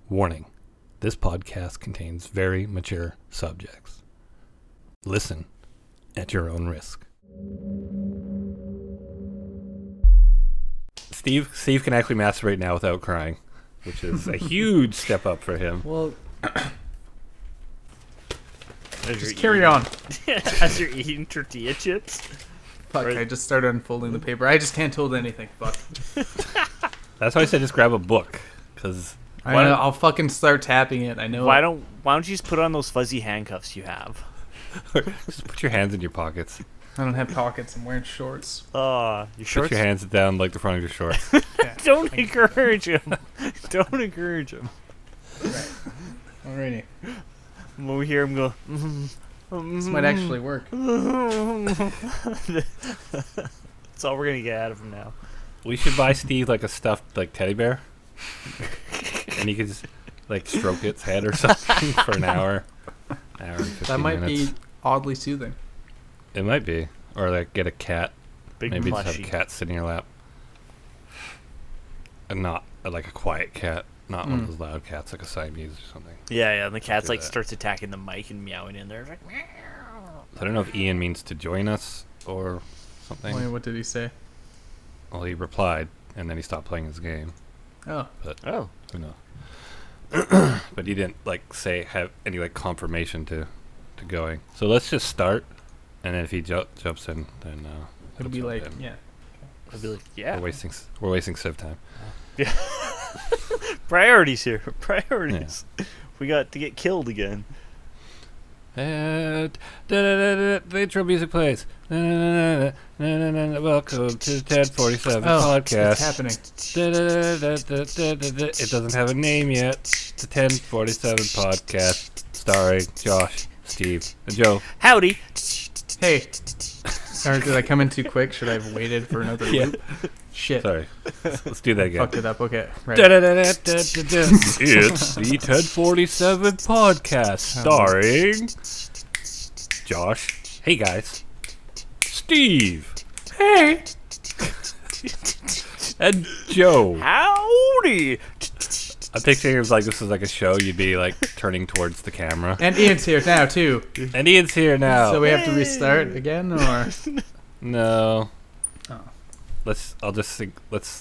Warning, this podcast contains very mature subjects. Listen at your own risk. Steve can actually masturbate now without crying, which is a huge step up for him. Well, Just carry on. As you're eating tortilla chips. Fuck, I just started unfolding the paper. I just can't hold anything. Fuck. That's why I said just grab a book, because I'll fucking start tapping it. I know. Why don't you just put on those fuzzy handcuffs you have? just put your hands in your pockets. I don't have pockets. I'm wearing shorts. Your shorts. Put your hands down like the front of your shorts. Don't encourage him. Don't encourage him. Right. Alrighty. When we hear him go, This might actually work. that's all we're gonna get out of him now. We should buy Steve like a stuffed teddy bear, and he could just stroke its head or something for an hour. And 15 That might minutes. be oddly soothing. It might be, or get a cat. Big Maybe plushie. just have a cat sitting in your lap, and not a quiet cat, not one of those loud cats like a Siamese or something. Yeah, and the cat's do that. starts attacking the mic and meowing in there. Like, meow. I don't know if Ian means to join us or something. Wait, what did he say? Well, he replied, and then he stopped playing his game. Oh. But Oh. who knows? But he didn't have any confirmation to going. So let's just start, and then if he jumps in, then It'll be jump like, in. yeah. I'd be like, yeah. We're wasting Civ time. Yeah. Priorities here. Priorities. We got to get killed again. The intro music plays. Welcome to 1047 podcast. It's happening. It doesn't have a name yet. The 1047 podcast, starring Josh, Steve, and Joe. Howdy. Hey. Sorry, did I come in too quick? Should I have waited for another loop? Shit. Sorry. Let's do that again. Fucked it up. Okay. Right. It's the 1047 podcast, starring Josh. Hey guys. Steve. Hey. And Joe. Howdy. I'm picturing it was this is a show. You'd be turning towards the camera. And Ian's here now, too. And Ian's here now. So we have to restart again, or? No. Oh. Let's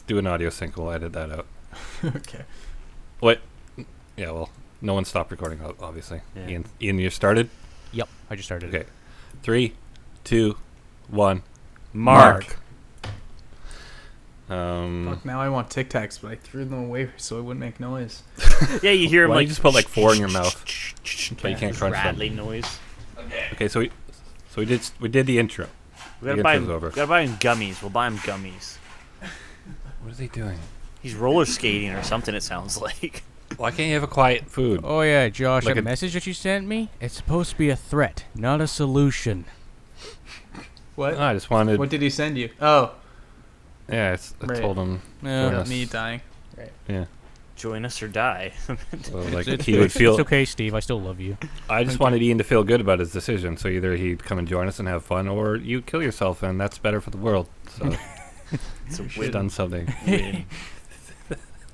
do an audio sync. We'll edit that out. Okay. What? Yeah, well, no one stopped recording, obviously. Yeah. Ian, you started? Yep, I just started. Okay. 3, 2, 1. Mark. Fuck, now I want Tic Tacs, but I threw them away so it wouldn't make noise. Yeah, you hear him Why don't you just put 4 in your mouth, but you can't crunch them. rattling noise. Okay, so we did the intro. We gotta The buy intro's over. him gummies. We'll buy him gummies. What is he doing? He's roller skating or something, it sounds like. Why can't you have a quiet food? Oh yeah, Josh, Like that a- message that you sent me, it's supposed to be a threat, not a solution. What? I just wanted. What did he send you? Oh, I Right. told him. Yeah. Join us. me dying. Yeah. Join us or die. So, It's he would feel. It's okay, Steve. I still love you. I just wanted Ian to feel good about his decision. So either he'd come and join us and have fun, or you kill yourself, and that's better for the world. So It's a we've win. done something. Win.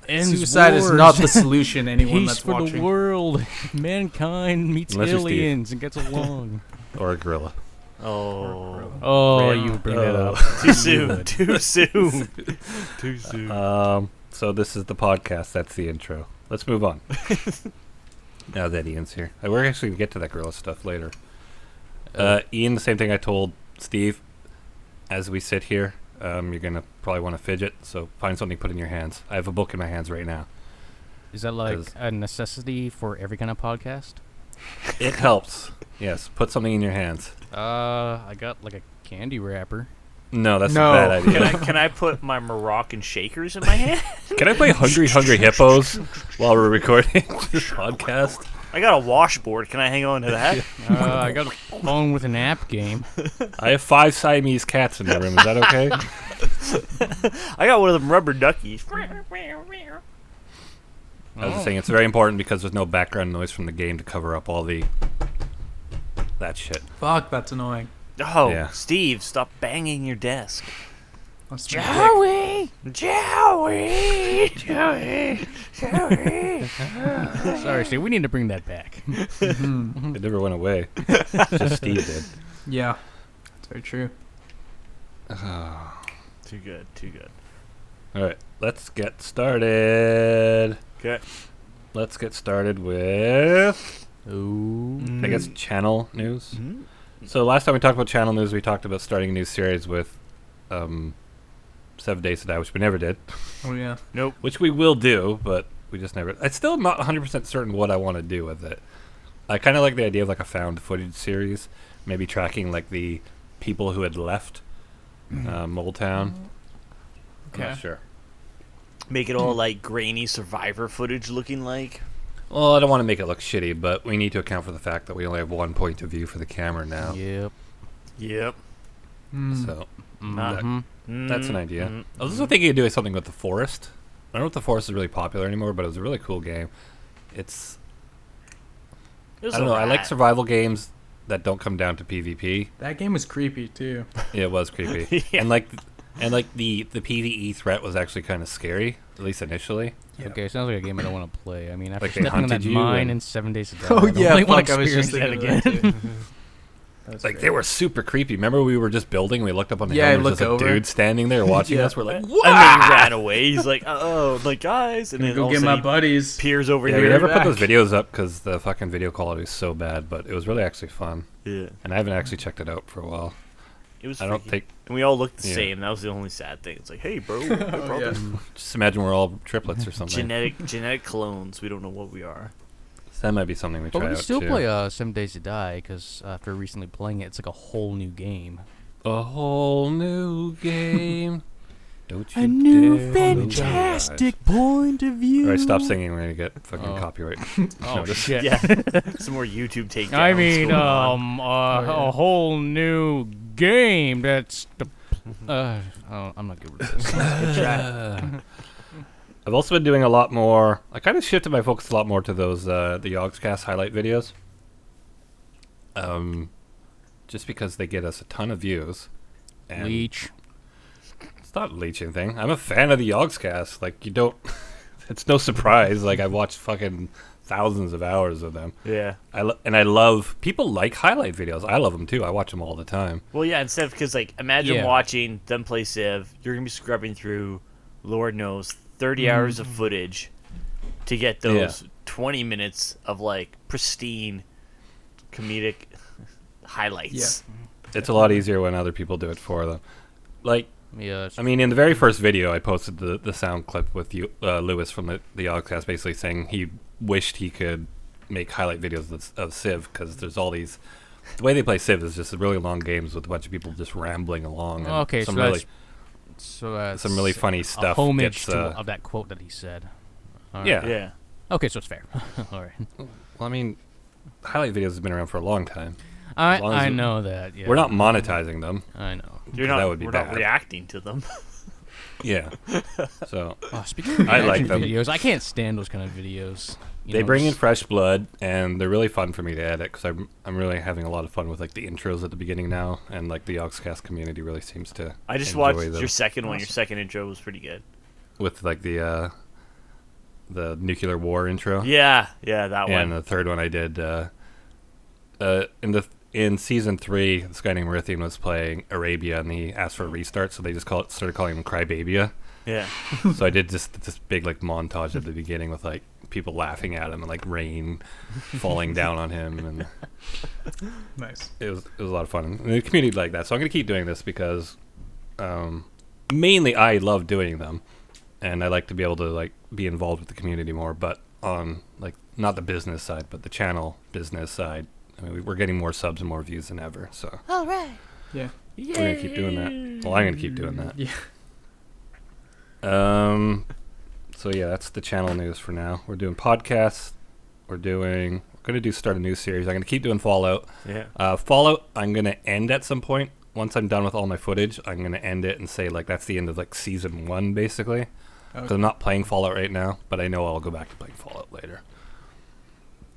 Suicide is not the solution, anyone Peace that's for watching. the world. Mankind meets Unless you're Steve. aliens and gets along. Or a gorilla. Oh. Oh, Yeah. you bring that up. Too soon. Too soon. Too soon. So this is the podcast. That's the intro. Let's move on. Now that Ian's here. We're actually going to get to that gorilla stuff later. Ian, the same thing I told Steve. As we sit here, you're going to probably want to fidget, so find something to put in your hands. I have a book in my hands right now. Is that like 'Cause- a necessity for every kind of podcast? It helps. Yes, put something in your hands. I got like a candy wrapper. No, that's No. a bad idea. Can I put my Moroccan shakers in my hand? Can I play Hungry Hungry Hippos while we're recording this podcast? I got a washboard. Can I hang on to that? I got a phone with an app game. I have 5 Siamese cats in my room. Is that okay? I got one of them rubber duckies. I was just saying it's very important because there's no background noise from the game to cover up all that shit. Fuck, that's annoying. Oh, Yeah. Steve, stop banging your desk. That's my Joey! Joey? Joey. Sorry, Steve. We need to bring that back. It never went away. Just Steve did. Yeah, that's very true. Too good. Too good. All right, let's get started. Okay. Let's get started with, Ooh. I guess, channel news. Mm-hmm. So last time we talked about channel news, we talked about starting a new series with 7 Days to Die, which we never did. Oh yeah. Nope. Which we will do, but we just never. I'm still not 100% certain what I want to do with it. I kind of like the idea of like a found footage series, maybe tracking like the people who had left Mole Town. I'm not sure. Make it all like grainy survivor footage looking like. Well, I don't want to make it look shitty, but we need to account for the fact that we only have one point of view for the camera now. Yep. Yep. So Mm-hmm. that's an idea. I was also thinking of doing something with the forest. I don't know if the forest is really popular anymore, but it was a really cool game. It's I don't know. I like survival games that don't come down to PvP. That game was creepy too. Yeah, it was creepy, Yeah. and like the PvE threat was actually kind of scary, at least initially. Yeah. Okay, sounds like a game I don't want to play. I mean, after Like they stepping on that hunted you mine and- in 7 Days to Die, Oh I don't yeah, really want fuck, to I was just experience thinking that of that again. too. That's Like great. they were super creepy. Remember, we were just building. We looked up on the Yeah, hill. I And there was look just a over. dude standing there watching Yeah. us. We're like, And then he ran away. He's like, oh, like guys, and Gonna then go all of get a my sudden he buddies. peers over yeah, here. we never back. put those videos up because the fucking video quality was so bad. But it was really actually fun, Yeah, and I haven't actually checked it out for a while. it was. I don't freaky. think. And we all looked the Yeah. same. That was the only sad thing. It's like, hey, bro, we're Oh, brothers. yeah. Just imagine we're all triplets or something. Genetic clones. We don't know what we are. So that might be something we But try we out still too. play 7 Days to Die because after recently playing it, it's like a whole new game. A whole new game. Don't you A new dare close your eyes. fantastic point of view. All right, stop singing. We're gonna get fucking Oh. copyright. Oh notice. shit! Yeah, some more YouTube takedowns. I mean, going on. a whole new game. That's the. I'm not good with this. Good try. I've also been doing a lot more. I kind of shifted my focus a lot more to those the Yogscast highlight videos. Just because they get us a ton of views. And Leech. it's not a leeching thing. I'm a fan of the Yogscast. Like you don't. It's no surprise. Like I've watched fucking thousands of hours of them. Yeah. I love people like highlight videos. I love them too. I watch them all the time. Well, yeah. Instead, because like, imagine Yeah. watching them play Civ. You're gonna be scrubbing through, Lord knows, 30 hours of footage to get those 20 minutes of like pristine comedic highlights. It's a lot easier when other people do it for them. Like Yeah. I mean, in the very first video, I posted the sound clip with you, Lewis from the Yogscast, basically saying he wished he could make highlight videos of Civ because there's all these. The way they play Civ is just really long games with a bunch of people just rambling along. And Okay, some so really that's some really funny a stuff. homage gets, of that quote that he said. All right. yeah. Yeah. Okay, so it's fair. All right. Well, I mean, highlight videos have been around for a long time. As long as I know that. Yeah. We're not monetizing them. I know. You're 'Cause not. that would be we're bad. not reacting to them. Yeah. So Oh, speaking of I like reaction them. videos, I can't stand those kind of videos. You they know, bring in just- fresh blood, and they're really fun for me to edit because I'm really having a lot of fun with like the intros at the beginning now, and like the Yogscast community really seems to. I just enjoy watched them. your second one. Your second intro was pretty good. With like the nuclear war intro. Yeah, that And one. the third one I did in season 3, this guy named Rithian was playing Arabia, and he asked for a restart, so they just started calling him Crybabia. Yeah. So I did just this big like montage at the beginning with like people laughing at him and like rain falling down on him, and Nice. it was a lot of fun. And the community liked that, so I'm gonna keep doing this because mainly I love doing them, and I like to be able to like be involved with the community more. But on like not the business side, but the channel business side, I mean, we're getting more subs and more views than ever. So All right. Yeah. we're gonna keep doing that. Well, I'm gonna keep doing that. Yeah. So yeah, that's the channel news for now. We're doing podcasts. We're gonna start a new series. I'm gonna keep doing Fallout. Yeah. Fallout, I'm gonna end at some point. Once I'm done with all my footage, I'm gonna end it and say like that's the end of like season 1 basically. Because I'm not playing Fallout right now, but I know I'll go back to playing Fallout later.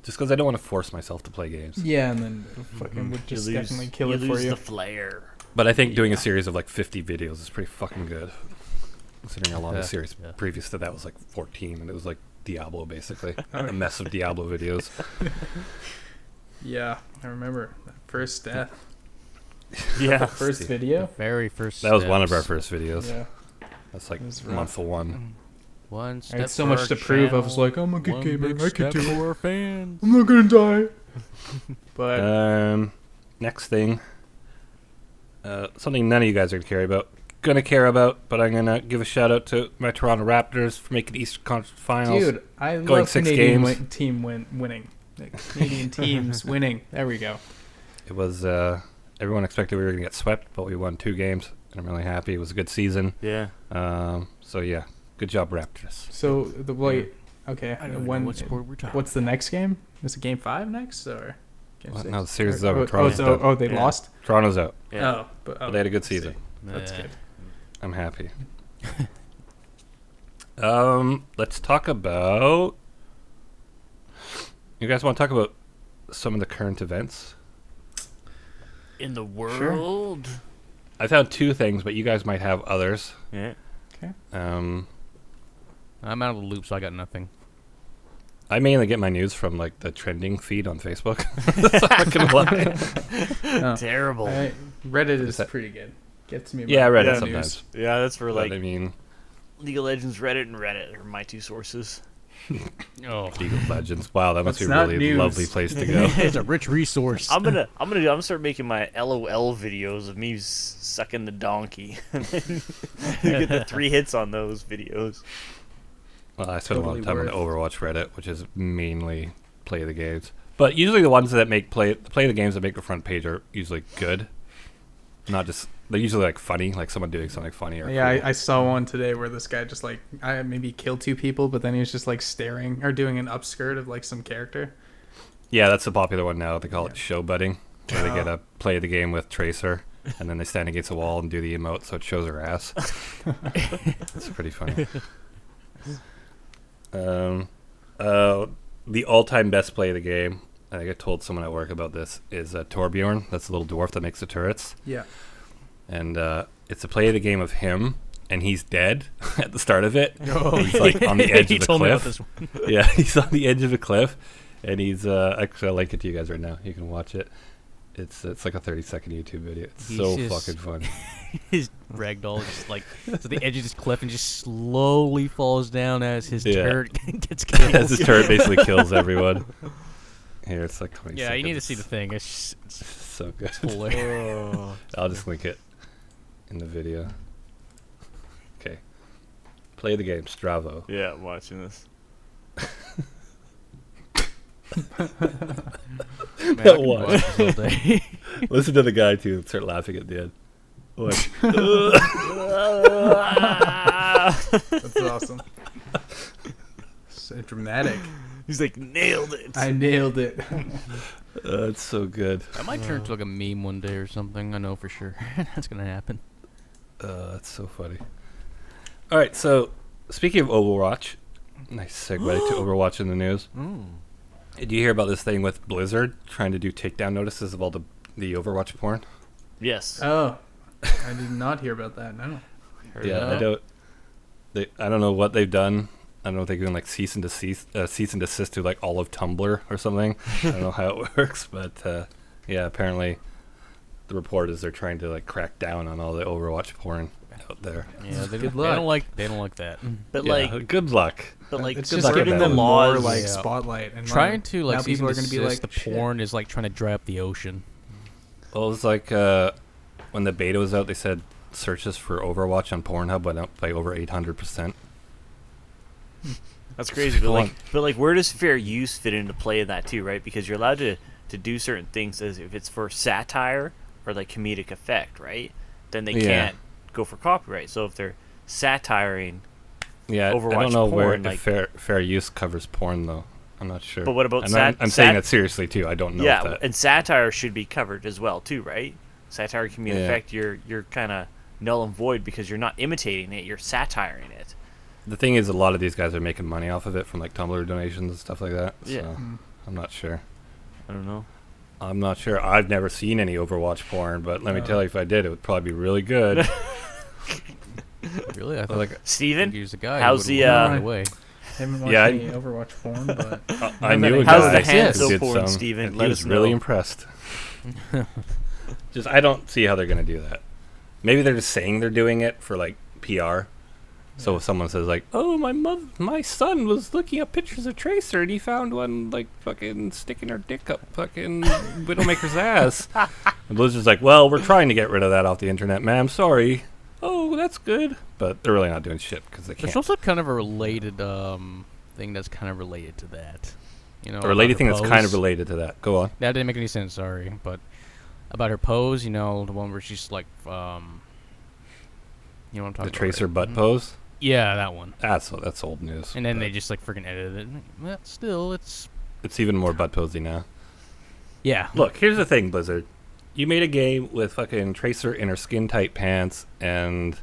Just because I don't want to force myself to play games. Yeah, and then fucking would just definitely kill it for lose you. the flair. But I think doing a series of like 50 videos is pretty fucking good. considering a lot of the series Yeah. previous to that was like 14, and it was like Diablo, basically. A mess of Diablo videos. Yeah, I remember that first death. Yeah. First Steve. video. Very first. That was one of our steps. first videos. Yeah. That's like It was rough. month one. One I step. had so for much our to prove. I was channel, like, I'm a good one gamer. big I can step do it. for our fans. I'm not gonna die. But Next thing. Something none of you guys are gonna care about, but I'm gonna give a shout out to my Toronto Raptors for making the Eastern Conference Finals. dude, I Going love 6 Canadian games. team winning. Like, Canadian teams winning. There we go. It was everyone expected we were gonna get swept, but we won 2 games, and I'm really happy. It was a good season. Yeah. So yeah, good job, Raptors. So the wait. Okay. I don't know When? what sport we're talking. What's the next game? Is it game 5 next or game What? 6? No, the series is Or- over. Oh, Toronto's done. they Yeah. lost. Toronto's out. Yeah. Oh, but But they had a good season. That's good. I'm happy. Let's talk about. You guys want to talk about some of the current events? In the world. I found 2 things, but you guys might have others. Yeah. Um, I'm out of the loop, so I got nothing. I mainly get my news from like the trending feed on Facebook. I'm not gonna lie. No. Terrible. Reddit is that- pretty good. Gets me. Yeah, about Reddit news. sometimes. Yeah, that's for But like I mean, League of Legends, Reddit, and Reddit are my 2 sources. Oh, League of Legends. Wow, that must That's be a not really news. lovely place to go. it's a rich resource. I'm gonna start making my LOL videos of me sucking the donkey. And then get the 3 hits on those videos. Well, I spend a lot of time Totally on the Overwatch Reddit, which is mainly play the games. But usually the ones that make play the games that make the front page are usually good. Not just they're usually like funny, like someone doing something funny or Yeah, cool. I saw one today where this guy just like maybe killed 2 people, but then he was just like staring or doing an upskirt of like some character. Yeah, that's the popular one now. They call it Yeah. showbutting, where they Oh. get to play the game with Tracer, and then they stand against a wall and do the emote, so it shows her ass. It's pretty funny. The all-time best play of the game, I think I told someone at work about this, is Torbjorn. That's the little dwarf that makes the turrets. Yeah. And it's a play of the game of him, and he's dead at the start of it. Oh. He's like on the edge He of the told me about cliff. this one. Yeah, he's on the edge of a cliff, and he's actually I'll link it to you guys right now. You can watch it. It's like a 30-second YouTube video. It's He's so just- fucking fun. His ragdoll is just like to the edge of this cliff and just slowly falls down as his Yeah. turret gets killed. As his turret basically kills everyone. Here, it's like 20 Yeah, you need to seconds. see the thing. It's So good. hilarious. I'll just link it in the video. Okay. Play the game, Stravo. Yeah, I'm watching this. Man, I could What? watch this all day. Listen to the guy too. Start laughing at the end. Like, That's awesome. So dramatic. He's like, nailed it. I nailed it. it's so good. I might turn into like a meme one day or something. I know for sure that's gonna happen. That's so funny. All right, so speaking of Overwatch, nice segue to Overwatch in the news. Did you hear about this thing with Blizzard trying to do takedown notices of all the Overwatch porn? Yes. Oh, I did not hear about that. No. Heard Yeah, of I that. don't know what they've done. I don't know if they're doing like cease and desist to like all of Tumblr or something. I don't know how it works, but yeah, apparently the report is they're trying to like crack down on all the Overwatch porn out there. Yeah, they Good don't luck. like that. But Yeah, like, good luck. It's good just luck with giving that them one. more like Yeah. spotlight and Trying to now like cease people and are gonna be desist like the "Shit." porn is like trying to dry up the ocean. Well, it's like when the beta was out, they said searches for Overwatch on Pornhub went up by over 800%. that's crazy. But like, where does fair use fit into play in that too, right? Because you're allowed to do certain things as if it's for satire or like comedic effect, right? Then they Yeah. can't go for copyright. So if they're satiring, Yeah, I Overwatch don't know where porn, like- fair use covers porn though. I'm not sure. but what about And I'm saying that seriously too. I don't know. yeah, if that, and satire should be covered as well too, right? Satire comedic Yeah. effect, you're kind of null and void because you're not imitating it, you're satiring it. the thing is, a lot of these guys are making money off of it from like Tumblr donations and stuff like that. Yeah. So I'm not sure. I don't know. I'm not sure. I've never seen any Overwatch porn, but let me tell you, if I did, it would probably be really good. Really? I thought Like, Steven, he was the guy. how's who the, would run away. I haven't watched Yeah, any Overwatch porn, but I knew a How's guy the who Hanzo did porn, some, Steven? and Let he us was really know. impressed. Just I don't see how they're gonna do that. Maybe they're just saying they're doing it for like PR. So if someone says like, "Oh, my son was looking up pictures of Tracer and he found one like fucking sticking her dick up fucking Widowmaker's ass," and Blizzard's like, "Well, we're trying to get rid of that off the internet, ma'am. Sorry." Oh, that's good, but they're really not doing shit because they There's can't. also kind of a related thing that's kind of related to that. You know, A related about thing her that's kind of pose. related to that. Go on. That didn't make any sense. Sorry, but about her pose, you know, the one where she's like, you know what I'm talking The about. Tracer right? butt Mhm. pose. Yeah, that one. That's old news. And then but they just like freaking edited it. Well, still, it's it's even more butt posy now. yeah. Look, here's the thing, Blizzard. You made a game with fucking Tracer in her skin tight pants and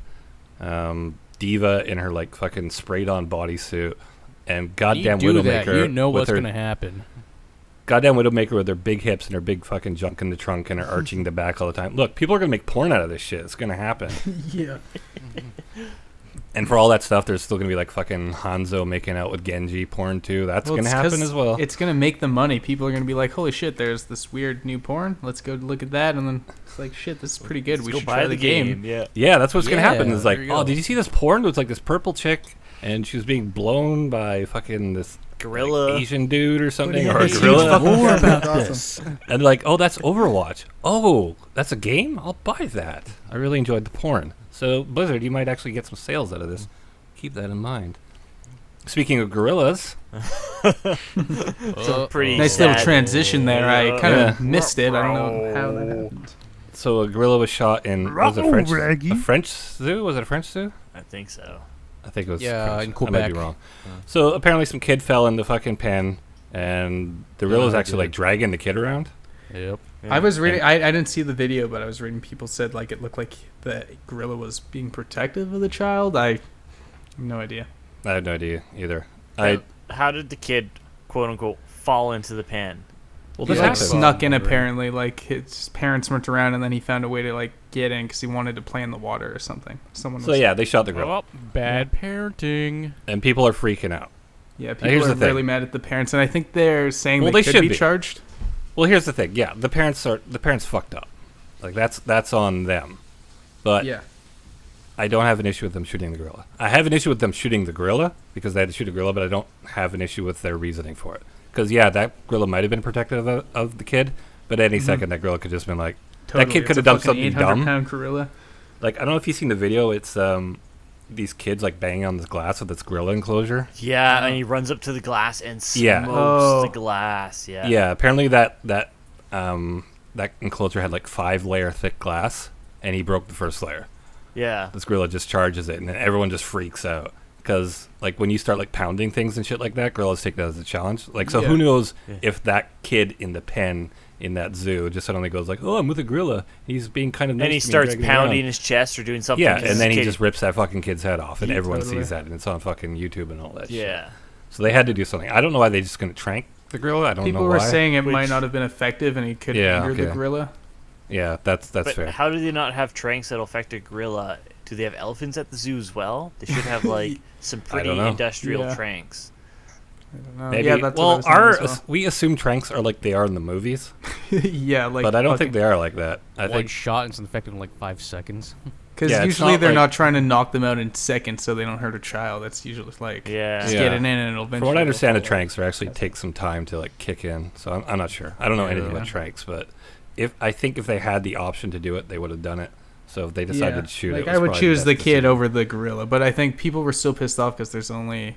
Diva in her like fucking sprayed on bodysuit and goddamn you do Widowmaker. that, you know with what's her gonna happen. goddamn Widowmaker with her big hips and her big fucking junk in the trunk and her arching the back all the time. Look, people are gonna make porn out of this shit. It's gonna happen. yeah. And for all that stuff, there's still gonna be like fucking Hanzo making out with Genji porn too. That's Well, gonna it's 'cause happen as well. It's gonna make the money. People are gonna be like, "Holy shit! There's this weird new porn. Let's go look at that." And then it's like, "Shit, this is pretty good. Let's we go should buy try the game." Yeah. Yeah, that's what's gonna happen. Yeah, Is like, there you oh, go. did you see this porn? It was like this purple chick, and she was being blown by fucking this Gorilla. like, Asian dude or something, yeah, or a it's gorilla. huge. More Yeah, about that's this. And like, oh, that's Overwatch. Oh, that's a game? I'll buy that. I really enjoyed the porn. So, Blizzard, you might actually get some sales out of this. Keep that in mind. Speaking of gorillas, So pretty Nice little sad. transition there. I kind of Yeah. missed it. I don't know how that happened. so a gorilla was shot in was it French? Raggy. A French zoo? Was it a French zoo? I think so. I think it was. Yeah, French. in I might Quebec. be wrong. So apparently, some kid fell in the fucking pen, and the Yeah, gorilla's I actually did. like dragging the kid around. Yep. I was reading. I didn't see the video, but I was reading. People said like it looked like the gorilla was being protective of the child. I have no idea. I have no idea either. How did the kid, quote unquote, fall into the pan? Well, He this like happened. snuck in Right. apparently. Like his parents weren't around, and then he found a way to like get in because he wanted to play in the water or something. Someone. So was, yeah, they shot the gorilla, Well, bad parenting. and people are freaking out. Yeah, Now, here's people are the thing. really mad at the parents, and I think they're saying Well, they they could should be be. charged. Well, here's the thing. Yeah, the parents fucked up. Like that's on them. But Yeah. I don't have an issue with them shooting the gorilla. I have an issue with them shooting the gorilla because they had to shoot a gorilla, but I don't have an issue with their reasoning for it. Because yeah, that gorilla might have been protective of the kid, but any second that gorilla could just been like, Totally. that kid It's could a have done fucking something dumb. 800-pound gorilla. Like I don't know if you've seen the video. It's these kids like banging on this glass with its gorilla enclosure. Yeah, and he runs up to the glass and smokes Yeah. Oh. the glass. Yeah. Yeah, apparently that enclosure had like 5-layer thick glass, and he broke the first layer. Yeah. This gorilla just charges it, and then everyone just freaks out because like when you start like pounding things and shit like that, gorillas take that as a challenge. Like so, Yeah. who knows Yeah. if that kid in the pen in that zoo just suddenly goes like, "Oh, I'm with a gorilla. He's being kind of nice And he to me, starts dragging me pounding around." his chest or doing something. Yeah, 'cause and then his he kid- just rips that fucking kid's head off, and Yeah, everyone totally. sees that, and it's on fucking YouTube and all that shit. Yeah. So they had to do something. I don't know why they just gonna trank the gorilla. I don't People know were why. saying it might Which- not have been effective, and he could Yeah, injure the okay. gorilla. Yeah, that's But fair. how do they not have tranks that'll affect a gorilla? Do they have elephants at the zoo as well? They should have like some pretty don't know. industrial Yeah. tranks. I don't know. Maybe. Yeah, that's well, what I was thinking as we assume tranks are like they are in the movies, well. Yeah, like. but I don't think they are like that. I One think shot and it's infected in like 5 seconds. because Yeah, it's usually not they're like- not trying to knock them out in seconds so they don't hurt a child. That's usually like Yeah. just Yeah. get it in and it'll eventually. from what I understand, the go forward. tranks are actually take some time to like kick in. So I'm not sure. I don't know anything Yeah. about tranks, but I think if they had the option to do it, they would have done it. So if they decided to shoot like it, I would choose the kid over. over the gorilla, but I think people were still pissed off because there's only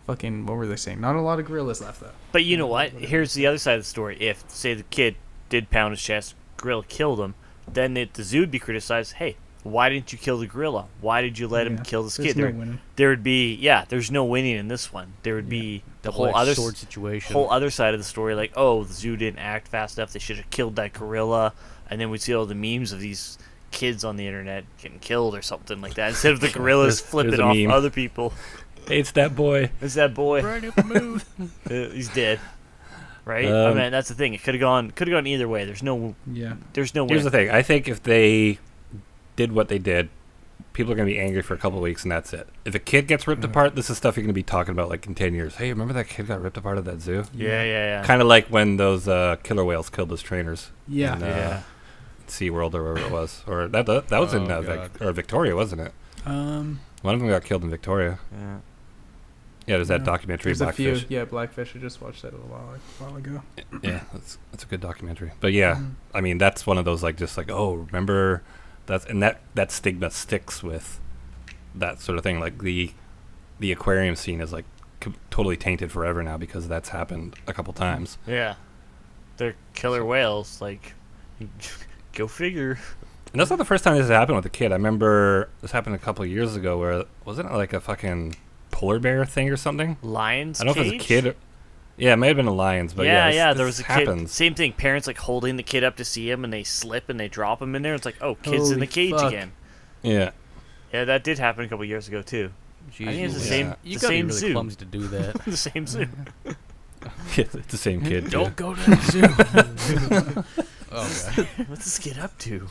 fucking what were they saying? Not a lot of gorillas left though. But you know what? Here's the other side of the story. If, say, the kid did pound his chest, gorilla killed him, then the zoo would be criticized. Hey, why didn't you kill the gorilla? Why did you let him Yeah, kill this there's kid? no There, winning. there would be, there's no winning in this one. There would be the whole Double-edged other sword situation. whole other side of the story, like, oh, the zoo didn't act fast enough. They should have killed that gorilla. And then we'd see all the memes of these kids on the internet getting killed or something like that. Instead of the gorillas There's flipping a off meme. other people. Hey, it's that boy. It's that boy. Right up move. He's dead. Right? I Um, mean, that's the thing. It could have gone either way. There's no Yeah. way. Here's the thing. I think if they did what they did, people are going to be angry for a couple of weeks, and that's it. If a kid gets ripped apart, this is stuff you're going to be talking about like in 10 years. Hey, remember that kid got ripped apart at that zoo? Yeah. Kind of like when those killer whales killed those trainers. Yeah. Yeah. SeaWorld or wherever it was. Or that was in Victoria, wasn't it? One of them got killed in Victoria. Yeah. Yeah, there's that documentary, There's a Blackfish. few. Yeah, Blackfish. I just watched that a while ago. Yeah, that's a good documentary. But yeah, I mean, that's one of those like just like, oh, remember that stigma sticks with that sort of thing. Like the aquarium scene is like totally tainted forever now because that's happened a couple times. Yeah. They're killer whales. Like, go figure. And that's not the first time this has happened with a kid. I remember this happened a couple of years ago where wasn't it like a fucking polar bear thing or something? Lions. I don't know if it was a kid. Yeah, it may have been a Lions, but yeah, this there was a happens. kid. Same thing. Parents like holding the kid up to see him, and they slip and they drop him in there. It's like, oh, kid's in Holy the cage fuck. again. Yeah. Yeah, that did happen a couple years ago too. I think it's the same. You the gotta same be really zoo. clumsy to do that. The same zoo. It's the same kid. Don't go to the zoo. Okay. What's this kid up to?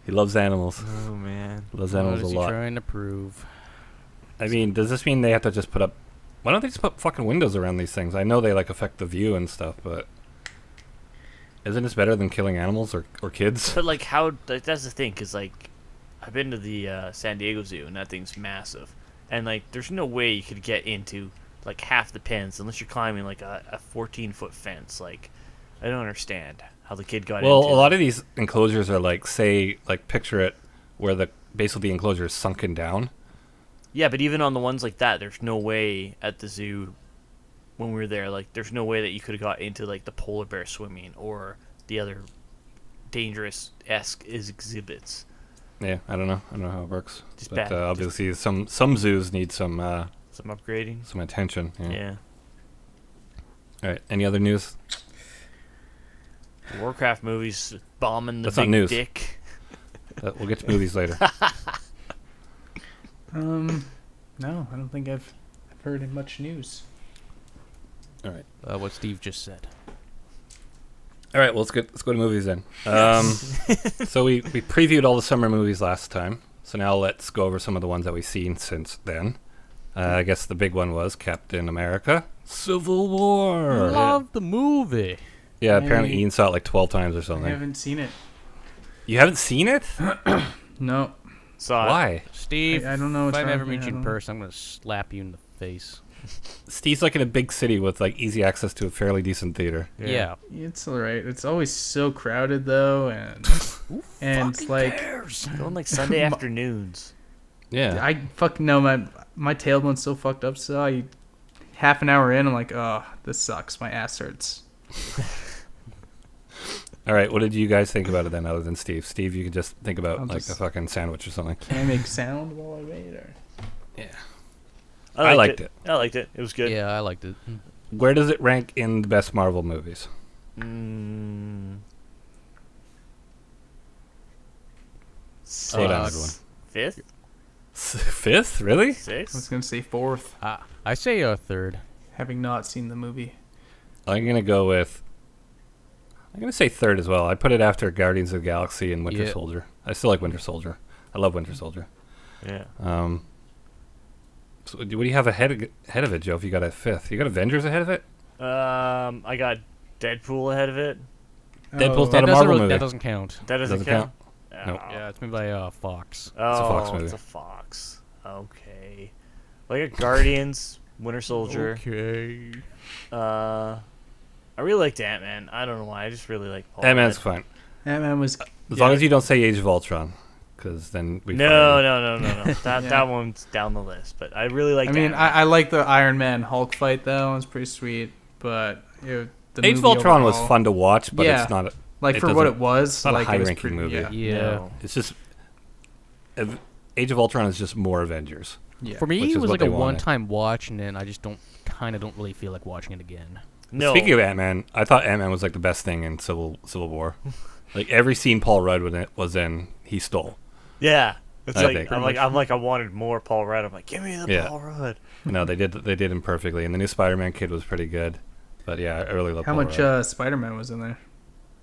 He loves animals. Oh man. Loves What animals is a he lot. trying to prove? I mean, does this mean they have to just put up? Why don't they just put fucking windows around these things? I know they like affect the view and stuff, but isn't this better than killing animals or kids? But like, how? Like, that's the thing, cause like, I've been to the San Diego Zoo, and that thing's massive, and like, there's no way you could get into like half the pens unless you're climbing like a 14-foot fence. Like, I don't understand how the kid got Well, into. a lot of these enclosures are like, say, like picture it where the basically the enclosure is sunken down. Yeah, but even on the ones like that, there's no way at the zoo when we were there. Like, there's no way that you could have got into like the polar bear swimming or the other dangerous exhibits. Yeah, I don't know how it works. Just But bad. obviously, some zoos need some Some upgrading. some attention. Yeah. Yeah. All right. Any other news? Warcraft movies bombing the That's not big news. dick. We'll get to movies later. No, I don't think I've heard much news. All right. What Steve just said. All right. Well, let's go to movies then. So we previewed all the summer movies last time. So now let's go over some of the ones that we've seen since then. I guess the big one was Captain America: Civil War. Love the movie. Yeah, apparently Hey. Ian saw it like 12 times or I something. haven't seen it. You haven't seen it? No. Saw it. Why? Steve, I don't know if what's I wrong ever with me, meet I you in don't- person, I'm gonna slap you in the face. Steve's like in a big city with like easy access to a fairly decent theater. Yeah. It's alright. It's always so crowded though, and it's like Going like Sunday afternoons. Yeah. I fucking know my tailbone's so fucked up. So I half an hour in, I'm like, oh, this sucks. My ass hurts. All right. What did you guys think about it then, other than Steve? Steve, you could just think about I'll like just- a fucking sandwich or something. Can I make sound while I wait? Or I liked it. I liked it. It was good. Yeah, I liked it. Where does it rank in the best Marvel movies? Slow down, everyone. Fifth? Fifth? Really? I was Sixth? gonna say fourth, I say a third. having not seen the movie. I'm gonna say third as well. I put it after Guardians of the Galaxy and Winter Yeah. Soldier. I still like Winter Soldier. I love Winter Soldier. Yeah. So what do you have ahead of it, Joe? If you got a fifth, you got Avengers ahead of it. I got Deadpool ahead of it. Deadpool's Oh, not a Marvel movie. That doesn't count. That doesn't, Doesn't count. Nope. Oh. Yeah, it's made by Fox. Oh, It's a Fox movie. It's a Fox. Okay. Well, I got Guardians, Winter Soldier. Okay. I really liked Ant-Man. I don't know why. I just really like Paul. Ant-Man's Rudd. fine. Ant-Man was As long as you don't say Age of Ultron, because then we. No. That Yeah. that one's down the list. But I really liked. I mean, Ant-Man. I like the Iron Man Hulk fight though. It was pretty sweet, but the Age of movie Ultron was overall- fun to watch, but Yeah. it's not. Like it for what doesn't- it was, it's not a like it was high-ranking pretty, movie. Yeah. Yeah. No. It's just. Age of Ultron is just more Avengers. Yeah. For me, Which it is was what like they a wanted. one-time watch, and then I just don't really feel like watching it again. No. Speaking of Ant-Man, I thought Ant-Man was like the best thing in Civil War. Like every scene Paul Rudd was in, he stole. Yeah. It's I like think. I'm like I wanted more Paul Rudd. I'm like, give me the Yeah. Paul Rudd. No, they did him perfectly, and the new Spider-Man kid was pretty good. But yeah, I really love How Paul much Rudd. Spider-Man was in there?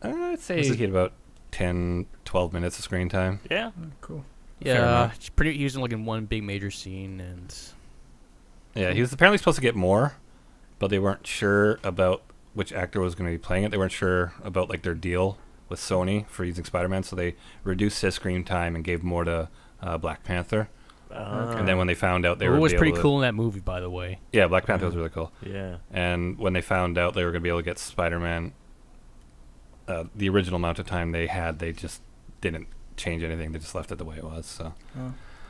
I'd say was he it- had about 10, 12 minutes of screen time. Yeah. Cool. Yeah, he was in like in one big major scene, and Yeah, he was apparently supposed to get more, but they weren't sure about which actor was going to be playing it. They weren't sure about like their deal with Sony for using Spider-Man, so they reduced his screen time and gave more to Black Panther. And then when they found out they were was pretty cool in that movie, by the way. Yeah, Black Panther was really cool. Yeah. And when they found out they were going to be able to get Spider-Man, the original amount of time they had, they just didn't change anything. They just left it the way it was. So,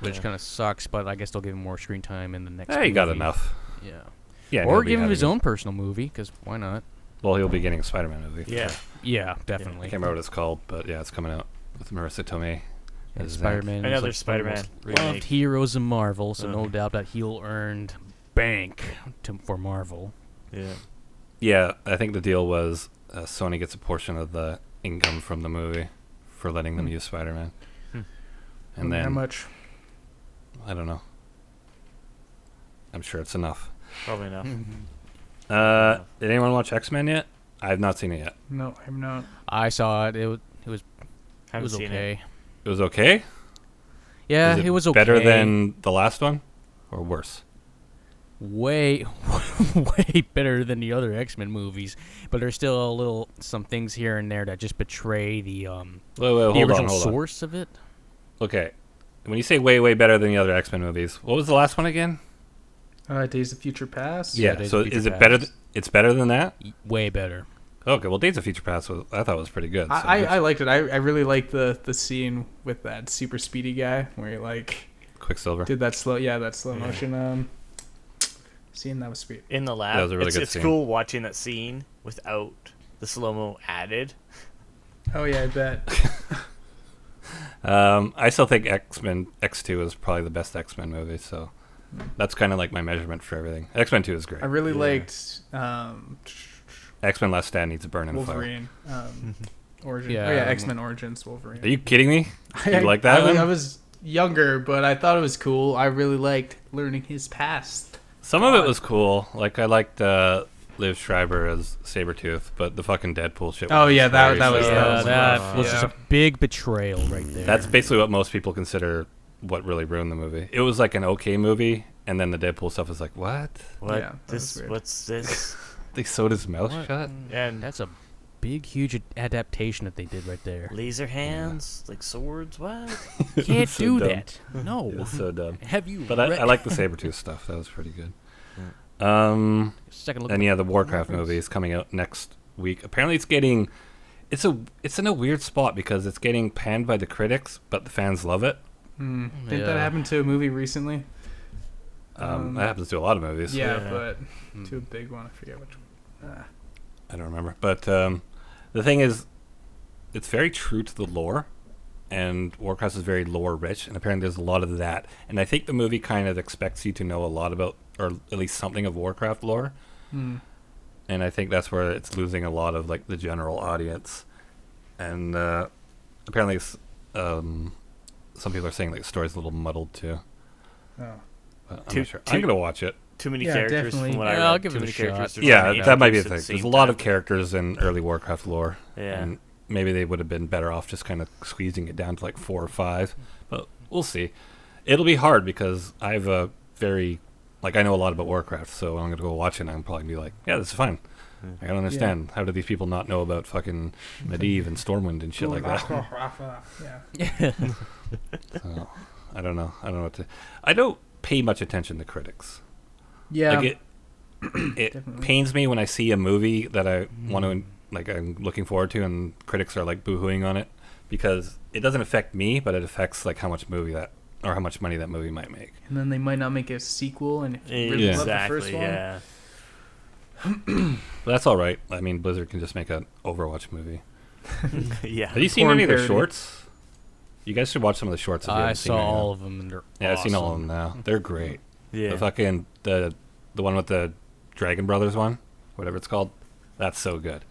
Which kind of sucks, but I guess they'll give him more screen time in the next. He got enough. Yeah. Yeah. Or give him his own personal movie, because why not? Well, he'll be getting a Spider-Man movie. Yeah. Yeah, I definitely. can't remember what it's called, but yeah, it's coming out with Marissa Tomei. And as Spider-Man. Another is Spider-Man one of the most remake. loved heroes in Marvel, so no doubt that he'll earn bank for Marvel. Yeah. Yeah, I think the deal was Sony gets a portion of the income from the movie for letting them use Spider-Man. And then how much? I don't know. I'm sure it's enough. Probably enough. Did anyone watch X-Men yet? I have not seen it yet. No, I'm not. I saw it. It was Haven't seen okay. It was okay? Yeah, Is it was okay. Better than the last one? Or worse? Way better than the other X-Men movies, but there's still some things here and there that just betray the Hold original on. source of it. Okay. When you say way better than the other X-Men movies, what was the last one again? Days of Future Past. Yeah, Days so of Future is it Past. better? It's better than that? Way better. Okay, well, Days of Future Past I thought was pretty good. So I liked it. I really liked the scene with that super speedy guy where he like Quicksilver. did that slow motion scene. That was sweet. In the lab. That was a really good it's scene. cool watching that scene without the slow-mo added. Oh yeah, I bet. I still think X-Men X2 is probably the best X-Men movie, so that's kind of like my measurement for everything. X-Men 2 is great. I really liked X-Men Last Stand needs a burn in fire. Wolverine Origin. Yeah, oh yeah, X-Men Origins Wolverine. Are you kidding me? You like that one? I was younger, but I thought it was cool. I really liked learning his past. Some of it was cool. Like, I liked Liv Schreiber as Sabretooth, but the fucking Deadpool shit Oh, was yeah, that very was- shitty. that was yeah. just a big betrayal right there. That's basically what most people consider what really ruined the movie. It was like an okay movie, and then the Deadpool stuff is like, what? What? Yeah, that was weird. What's this? They sewed his mouth What? shut? And That's a big, huge adaptation that they did right there. laser hands, like swords. What? Can't so do dumb. that. No. It was so dumb. Have you? But I like the Sabretooth stuff. That was pretty good. Second look. And yeah, the Warcraft movie is coming out next week. Apparently, it's in a weird spot because it's getting panned by the critics, but the fans love it. Didn't Yeah. that happen to a movie recently? That happens to a lot of movies. Yeah, Yeah. but to a big one. I forget which one. I don't remember. But the thing is, it's very true to the lore, and Warcraft is very lore rich, and apparently there's a lot of that. And I think the movie kind of expects you to know a lot about, or at least something of Warcraft lore. And I think that's where it's losing a lot of like the general audience. And apparently, some people are saying like the story's a little muddled too. Oh. But I'm not sure. I'm gonna watch it. Too many Yeah, characters definitely. from what I Yeah, read. I'll give Too it a many shot. characters. They're trying Yeah, to that might be the introduce at thing. There's a same lot of time. characters in early Warcraft lore. Yeah. And maybe they would have been better off just kind of squeezing it down to like 4 or 5. But we'll see. It'll be hard because I have a very, like, I know a lot about Warcraft, so when I'm going to go watch it, I'm probably going to be like, yeah, this is fine. I don't understand. How do these people not know about fucking Medivh and Stormwind and shit like that? Yeah. So, I don't know. I don't know what to. I don't pay much attention to critics. Yeah. Like it Definitely. pains me when I see a movie that I want to, like, I'm looking forward to, and critics are like boohooing on it because it doesn't affect me, but it affects like how much money that movie might make. And then they might not make a sequel, and if you really love the first Exactly. one, Yeah. But that's all right. I mean, Blizzard can just make an Overwatch movie. Yeah. Have you seen Porn any of their parody. shorts? You guys should watch some of the shorts. If you I haven't seen saw any of them. all of them, and they're Yeah, I've seen all of awesome. them now. They're great. Yeah. The fucking the one with the Dragon Brothers one, whatever it's called. That's so good.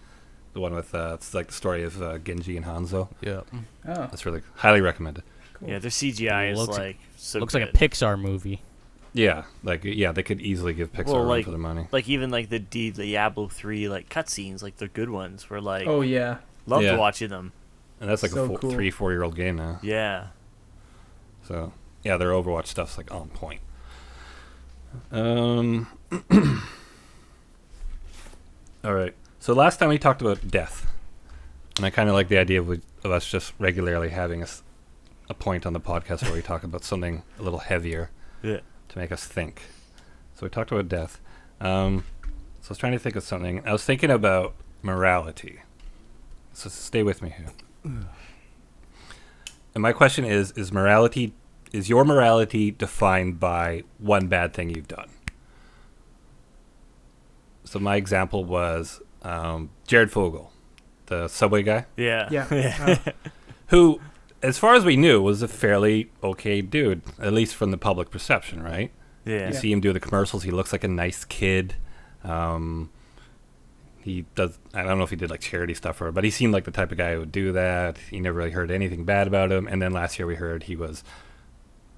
The one with it's like the story of Genji and Hanzo. Yeah. oh, That's really highly recommended. cool. Yeah, their CGI is Looks- like so Looks good. like a Pixar movie. Yeah, like they could easily give Pixar Well, room like- for their money. Like even like the Diablo 3 like cutscenes, like they're good ones. Where like Oh yeah. loved Yeah. watching them. And that's like so a cool. 3-4 year old game now. Yeah. So yeah, their Overwatch stuff's like on point. All right. So last time we talked about death, and I kind of like the idea of us just regularly having a point on the podcast where we talk about something a little heavier to make us think. So we talked about death. So I was trying to think of something. I was thinking about morality. So stay with me here. And my question is your morality defined by one bad thing you've done? So my example was Jared Fogle, the Subway guy. Yeah. Who, as far as we knew, was a fairly okay dude, at least from the public perception, right? Yeah. You see him do the commercials. He looks like a nice kid. He does. I don't know if he did like charity stuff for her, but he seemed like the type of guy who would do that. You never really heard anything bad about him. And then last year we heard he was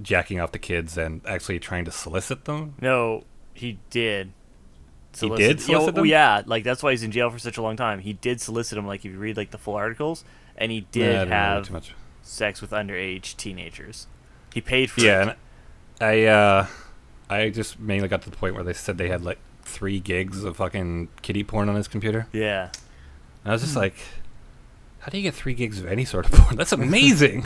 jacking off the kids and actually trying to solicit them. No, he did. He did solicit them? Yeah, like that's why he's in jail for such a long time. He did solicit them, like if you read like the full articles, and he did have sex with underage teenagers. He paid for it. Yeah, and I just mainly got to the point where they said they had like 3 gigs of fucking kiddie porn on his computer. Yeah. And I was just like, how do you get 3 gigs of any sort of porn? That's amazing.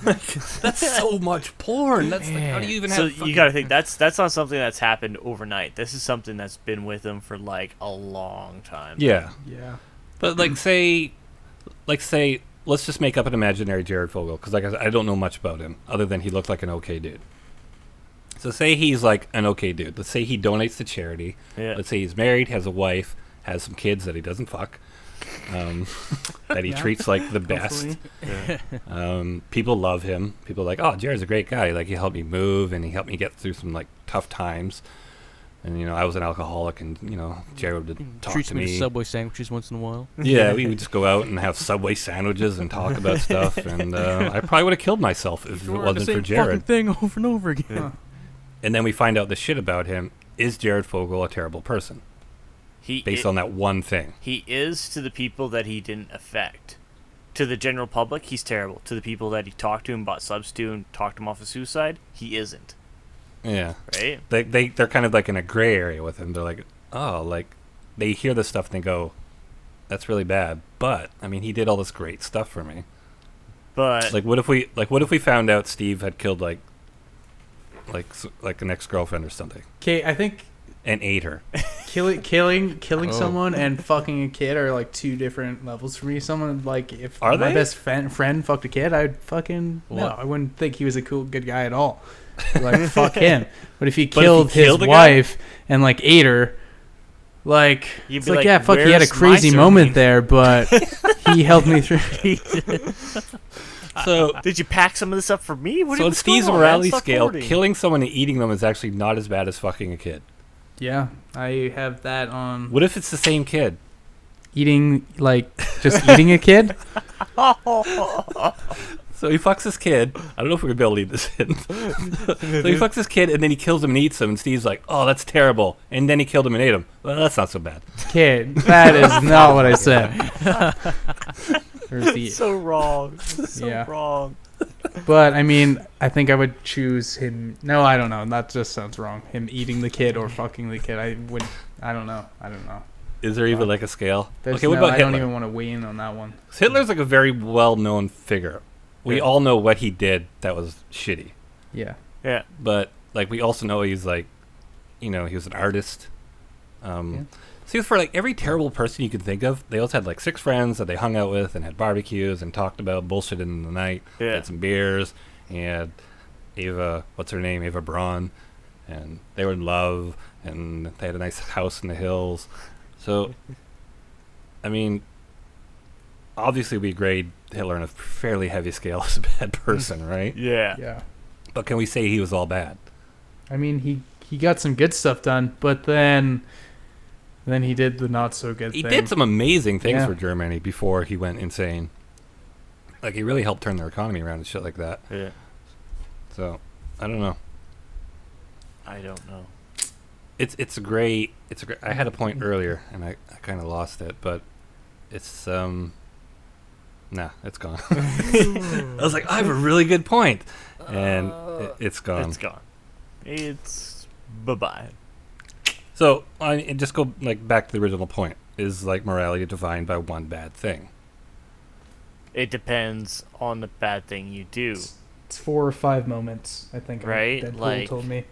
That's so much porn. That's like, how do you even have? So you got to think that's not something that's happened overnight. This is something that's been with him for like a long time. Yeah. Yeah. But say, let's just make up an imaginary Jared Fogle, because like I don't know much about him other than he looked like an okay dude. So say he's like an okay dude. Let's say he donates to charity. Yeah. Let's say he's married, has a wife, has some kids that he doesn't fuck, that he treats like the best. People love him. People are like, oh, Jared's a great guy. Like, he helped me move, and he helped me get through some like tough times. And I was an alcoholic, and Jared would talk Treats to me me. to Subway sandwiches once in a while. Yeah, we would just go out and have Subway sandwiches and talk about stuff. And I probably would have killed myself if it wasn't for Jared. Thing over and over again. And then we find out the shit about him. Is Jared Fogle a terrible person? Based on that one thing. He is to the people that he didn't affect. To the general public, he's terrible. To the people that he talked to and bought subs to and talked him off of suicide, he isn't. Yeah. Right? They're kind of like in a gray area with him. They're like, oh, like, they hear this stuff and they go, that's really bad. But, I mean, he did all this great stuff for me. But what if we found out Steve had killed like an ex-girlfriend or something? Okay, I think and ate her. Killing someone and fucking a kid are like 2 different levels for me. Someone like if Are my they? best friend fucked a kid, I'd fucking no. I wouldn't think he was a good guy at all. Like fuck him. But if he killed his wife and like ate her, like it's like yeah, fuck, he had a crazy moment there, but he helped me through. So did you pack some of this up for me? So on Steve's morality scale, killing someone and eating them is actually not as bad as fucking a kid. Yeah, I have that on. What if it's the same kid? Eating, like, just eating a kid? So he fucks this kid. I don't know if we're going to be able to leave this in. So he fucks this kid, and then he kills him and eats him, and Steve's like, oh, that's terrible. And then he killed him and ate him. Well, that's not so bad. Kid, that is not what I said. So wrong. So wrong. But, I mean, I think I would choose him. No, I don't know. That just sounds wrong. Him eating the kid or fucking the kid. I don't know. Is there even like a scale? Okay, what about Hitler? I don't even want to weigh in on that one. Hitler's like a very well-known figure. We all know what he did that was shitty. Yeah. Yeah. But, like, we also know he's like, he was an artist. See, for like every terrible person you can think of, they also had like 6 friends that they hung out with and had barbecues and talked about bullshit in the night. Yeah. Had some beers. And Ava, what's her name? Ava Braun. And they were in love. And they had a nice house in the hills. So, I mean, obviously we grade Hitler on a fairly heavy scale as a bad person, right? Yeah. Yeah. But can we say he was all bad? I mean, he got some good stuff done, but then he did the not so good thing. He did some amazing things for Germany before he went insane. Like, he really helped turn their economy around and shit like that. Yeah. So, I don't know. I don't know. It's a great I had a point earlier and I kind of lost it, but it's Nah, it's gone. I was like, I have a really good point, and it's gone. It's gone. It's bye-bye. So, and just go like back to the original point. Is like morality defined by one bad thing? It depends on the bad thing you do. It's 4 or 5 moments, I think. Right? Deadpool Like, told me.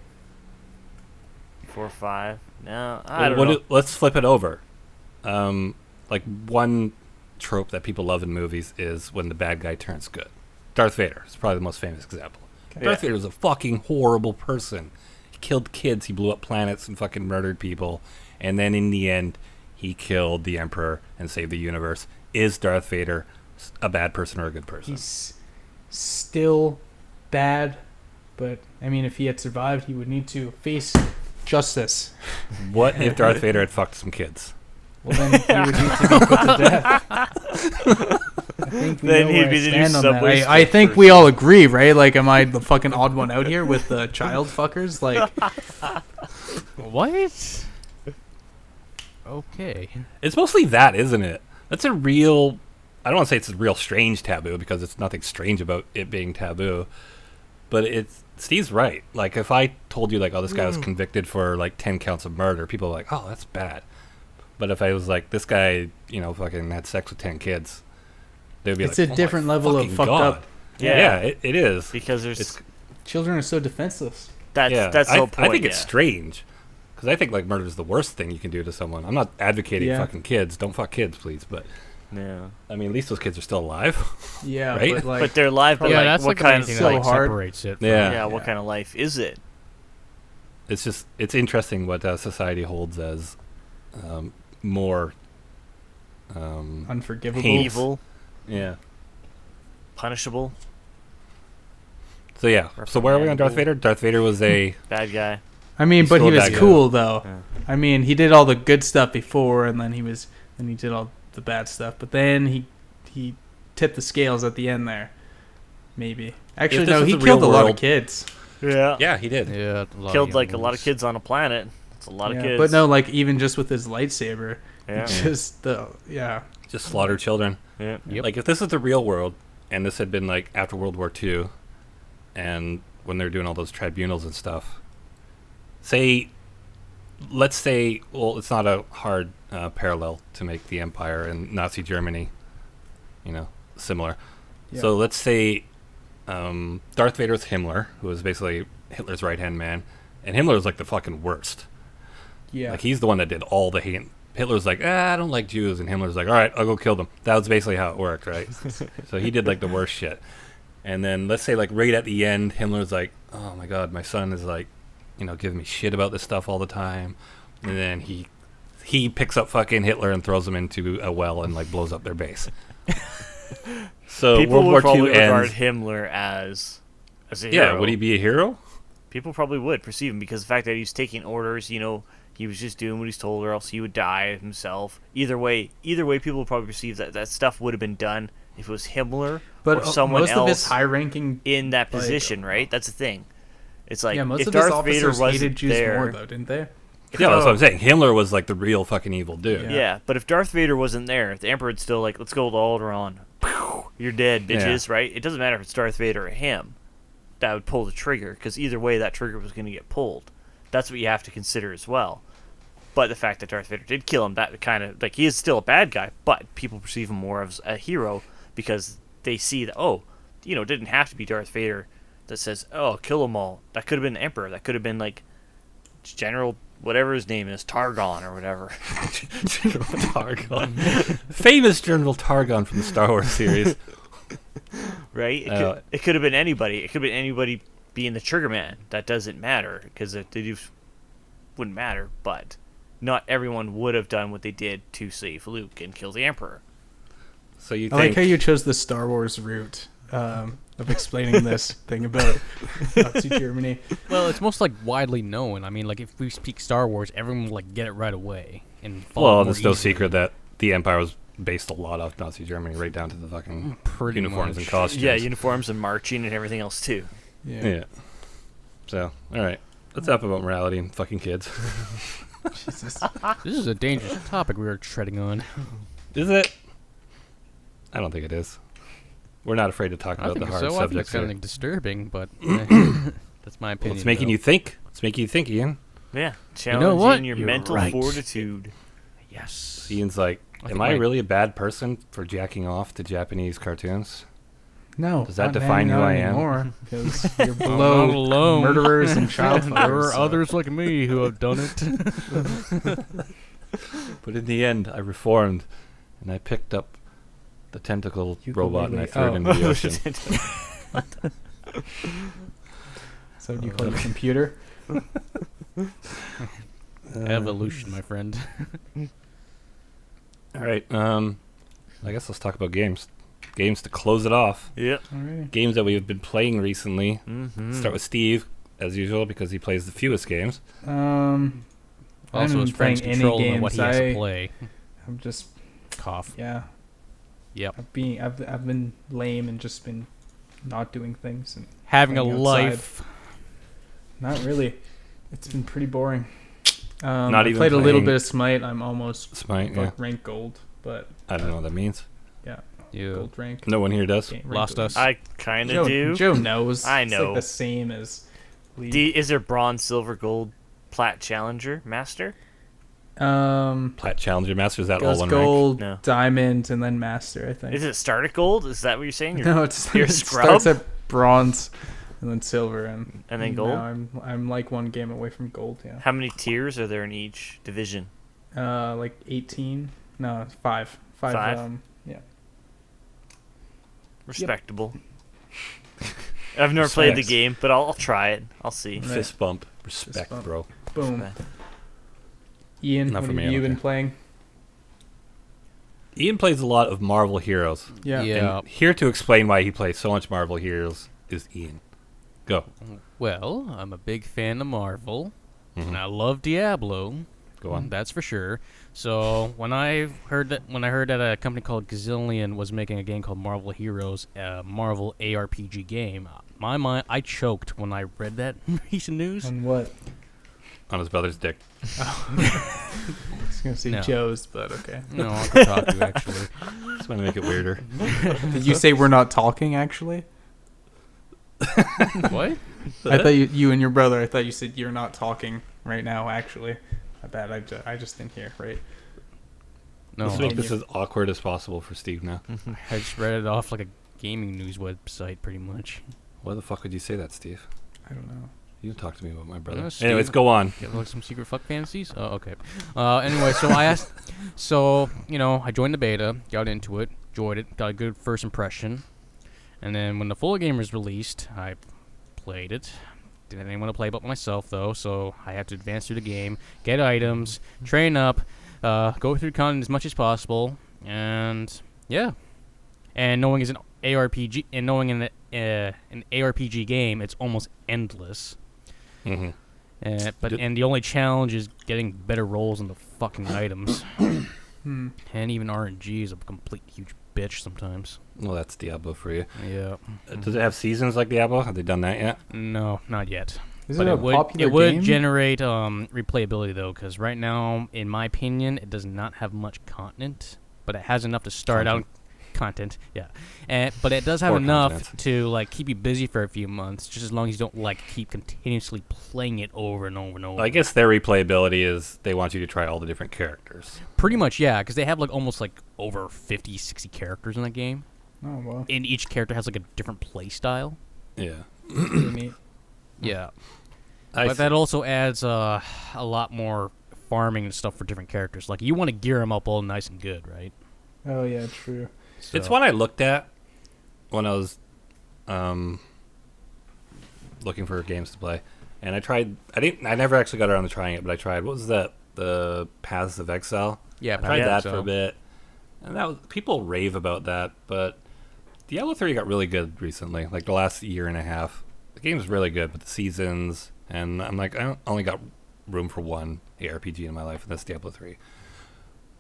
4 or 5? No, I don't know. Let's flip it over. Like one trope that people love in movies is when the bad guy turns good. Darth Vader is probably the most famous example. Okay. Darth Vader was a fucking horrible person. He killed kids, he blew up planets and fucking murdered people, and then in the end, he killed the Emperor and saved the universe. Is Darth Vader a bad person or a good person? He's still bad, but I mean, if he had survived, he would need to face justice. What if Darth Vader had fucked some kids? Well, then he would need to be put to death. I think we Then know he'd where be I the new stand on that. Subway I Surfer. think we all agree, right? Like, am I the fucking odd one out here with the child fuckers? Like, What? Okay. It's mostly that, isn't it? That's a real... I don't want to say it's a real strange taboo because it's nothing strange about it being taboo. But it's... Steve's right. Like, if I told you, like, oh, this guy was convicted for, like, 10 counts of murder, people are like, oh, that's bad. But if I was like, this guy, you know, fucking had sex with 10 kids, they'd be it's like, a oh different my level of fucking fucked God. up. Yeah, it is. Because there's... It's, Children are so defenseless. that's the whole point, I think it's strange. Because I think, like, murder is the worst thing you can do to someone. I'm not advocating fucking kids. Don't fuck kids, please. But, Yeah. I mean, at least those kids are still alive. Yeah, Right? but like, But they're alive, but Yeah, like, that's what like the kind main of... thing so that like, hard. separates it. Yeah. Yeah, what kind of life is it? It's just, it's interesting what society holds as more... unforgivable. Evil, yeah. punishable, So, yeah. So, where are we on Darth Vader? Darth Vader was a... bad guy. I mean, He's but he still a was bad guy. cool though. Yeah. I mean, he did all the good stuff before, and then he did all the bad stuff. But then he tipped the scales at the end there. Maybe. Actually, this no, was he the killed a real lot world- of kids. Yeah. Yeah, he did. Yeah, Killed like a lot of kids on a planet. It's a lot of Yeah, kids. but no, like even just with his lightsaber, Yeah. just Just slaughtered children. Yeah. Yep. Like, if this is the real world, and this had been, like, after World War II, and when they were doing all those tribunals and stuff, let's say, well, it's not a hard parallel to make the Empire and Nazi Germany, you know, similar. Yeah. So let's say Darth Vader was Himmler, who was basically Hitler's right-hand man, and Himmler was, like, the fucking worst. yeah. Like, he's the one that did all the hate. Hitler's like, I don't like Jews, and Himmler's like, all right, I'll go kill them. That was basically how it worked, right? So he did, like, the worst shit. And then let's say, like, right at the end, Himmler's like, oh my God, my son is, like, you know, giving me shit about this stuff all the time. And then he picks up fucking Hitler and throws him into a well and, like, blows up their base. So People World would War probably II regard ends. Himmler as a hero. Yeah, would he be a hero? People probably would perceive him because the fact that he's taking orders, you know, he was just doing what he's told, or else he would die himself. Either way, people would probably perceive that stuff would have been done if it was Himmler but or someone most else of his high-ranking, in that like, position, right? That's the thing. It's like most if of his Darth Vader officers wasn't hated Jews there, more, though, didn't they? Yeah, that's what I'm saying. Himmler was, like, the real fucking evil dude. yeah. But if Darth Vader wasn't there, if the Emperor's still like, let's go to Alderaan, you're dead, bitches, right? It doesn't matter if it's Darth Vader or him. That would pull the trigger, because either way, that trigger was going to get pulled. That's what you have to consider as well. But the fact that Darth Vader did kill him, that kind of, like, he is still a bad guy, but people perceive him more as a hero because they see that, oh, you know, it didn't have to be Darth Vader that says, oh, kill them all. That could have been the Emperor. That could have been, like, General, whatever his name is, Targon or whatever. General Targon. Famous General Targon from the Star Wars series. Right? It could have been anybody. It could have been anybody being the trigger man. That doesn't matter, because they wouldn't matter, but not everyone would have done what they did to save Luke and kill the Emperor. So you I think... like how you chose the Star Wars route of explaining this thing about Nazi Germany. Well, it's most like widely known. I mean, like if we speak Star Wars, everyone will like get it right away and follow Well, more there's no easily. secret that the Empire was based a lot off Nazi Germany, right down to the fucking Pretty uniforms much. and costumes. Yeah, uniforms and marching and everything else too. Yeah. So, all right. Let's talk about morality and fucking kids. Jesus. This is a dangerous topic we are treading on. Is it? I don't think it is. We're not afraid to talk I about think the hard so. I think it's subjects kind here. of disturbing, but that's my opinion. Well, it's making you think. It's making you think, Ian. Yeah, know what? challenging your You're mental right. fortitude. Yes. Ian's like, I am think I my- really a bad person for jacking off to Japanese cartoons? No. Does that not define who not I am? anymore, because you're I'm below not alone. murderers and child There fuckers. are so- others like me who have done it. But in the end, I reformed, and I picked up the tentacle robot and I threw it into the ocean. So do you call it a computer? Evolution, my friend. All right. I guess let's talk about games. Games to close it off. Yep. Alrighty. Games that we've been playing recently. Mm-hmm. Start with Steve, as usual, because he plays the fewest games. I Also, haven't his been friend's playing any controlling what he has to games. play. I'm just Cough. yeah. Yep. I've been lame and just been not doing things and Having a playing outside. life. Not really. It's been pretty boring. Not I even played a little playing bit of Smite. I'm almost Smite, yeah. rank gold, but I don't know what that means. You gold rank. No one here does. Rank lost gold. us. I kind Joe, of do. Joe knows. I It's know. like the same as League. Is there bronze, silver, gold, plat, challenger, master? Plat Challenger Master, is that all goes one gold, No. diamond, and then master. I think. Is it start at gold? Is that what you're saying? No, it's you're it scrub? starts at bronze, and then silver, and then gold? Now I'm like one game away from gold. Yeah. How many tiers are there in each division? Like 18. No, 5. 5. Five? Yeah. Respectable. I've never played the Respects. game, but I'll try it. I'll see. Right. Fist bump. Respect, Fist bump. bro. Boom. Respect. Ian, Not what for have me, you been okay. playing? Ian plays a lot of Marvel Heroes. Yeah. Yeah. And here to explain why he plays so much Marvel Heroes is Ian. Go. Well, I'm a big fan of Marvel, Mhm. and I love Diablo. Go on. That's for sure. So when I heard that a company called Gazillion was making a game called Marvel Heroes, a Marvel ARPG game, I choked when I read that recent news. On what? On his brother's dick. I was gonna say No. Joe's, but okay. No, I could talk to you actually. Just want to make it weirder. Did you say we're not talking? Actually, What? I thought you and your brother. I thought you said you're not talking right now. Actually, I bet I just didn't hear. Right. No, Let's make this as awkward as possible for Steve now. I just read it off like a gaming news website, pretty much. Why the fuck would you say that, Steve? I don't know. You talk to me about my brother. No, Steve. Anyways, go on. You have like some secret fuck fantasies? Oh, okay. Anyway, so I asked, I joined the beta, got into it, enjoyed it, got a good first impression, and then when the full game was released, I played it. Didn't want to play it but myself though, so I had to advance through the game, get items, train up, go through content as much as possible, and yeah. And knowing it's an ARPG, and knowing an ARPG game, it's almost endless. Mm-hmm. And the only challenge is getting better rolls on the fucking items. And even RNG is a complete huge bitch sometimes. Well, that's Diablo for you. Yeah. Does it have seasons like Diablo? Have they done that yet? No, not yet. Is But it a would popular it would game? generate replayability though, because right now, in my opinion, it does not have much content, but it has enough to start out. Content, yeah, but it does have Or enough content. to like keep you busy for a few months, just as long as you don't like keep continuously playing it over and over and over. I guess their replayability is they want you to try all the different characters. Pretty much, yeah, because they have like almost like over 50, 60 characters in that game, Oh well. and each character has like a different play style. Yeah. Pretty neat. Yeah, I but that also adds a lot more farming and stuff for different characters. Like you want to gear them up all nice and good, right? Oh yeah, true. So, It's one I looked at when I was looking for games to play, and I tried. I never actually got around to trying it, but I tried. What was that? The Paths of Exile. yeah, I tried that so. for a bit, and that was, people rave about that. But Diablo 3 got really good recently, like the last year and a half. The game's really good, but the seasons, and I'm like, I only got room for one ARPG in my life, and that's Diablo 3.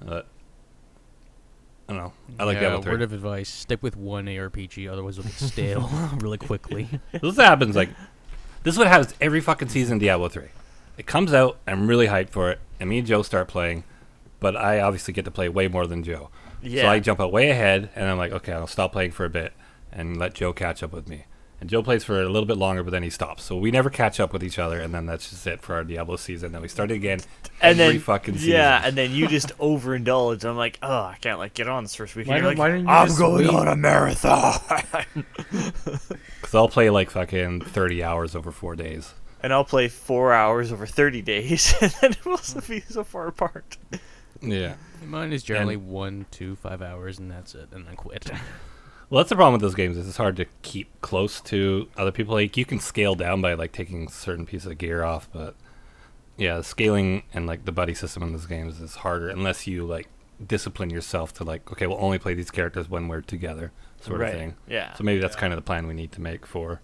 I don't know. I like Diablo 3. Word of advice: stick with one ARPG, otherwise it'll get stale really quickly. This happens like this is what happens every fucking season in Diablo 3. It comes out, I'm really hyped for it, and me and Joe start playing, but I obviously get to play way more than Joe. Yeah. So I jump out way ahead, and I'm like, okay, I'll stop playing for a bit. and let Joe catch up with me. And Joe plays for a little bit longer, but then he stops. So we never catch up with each other, and then that's just it for our Diablo season. Then we start again every fucking season. Yeah, and then you just overindulge. I'm like, oh, I can't get on this first weekend. Why didn't you I'm just going wait? on a marathon. Because I'll play like fucking 30 hours over 4 days. And I'll play 4 hours over 30 days, and then we'll be so far apart. Yeah. Mine is generally 1 to 5 hours, and that's it, and then quit. Well, that's the problem with those games is it's hard to keep close to other people. Like, you can scale down by, like, taking certain pieces of gear off, but, yeah, the scaling and, like, the buddy system in those games is harder unless you, like, discipline yourself to, like, okay, we'll only play these characters when we're together, sort of thing. Yeah. So maybe that's kind of the plan we need to make for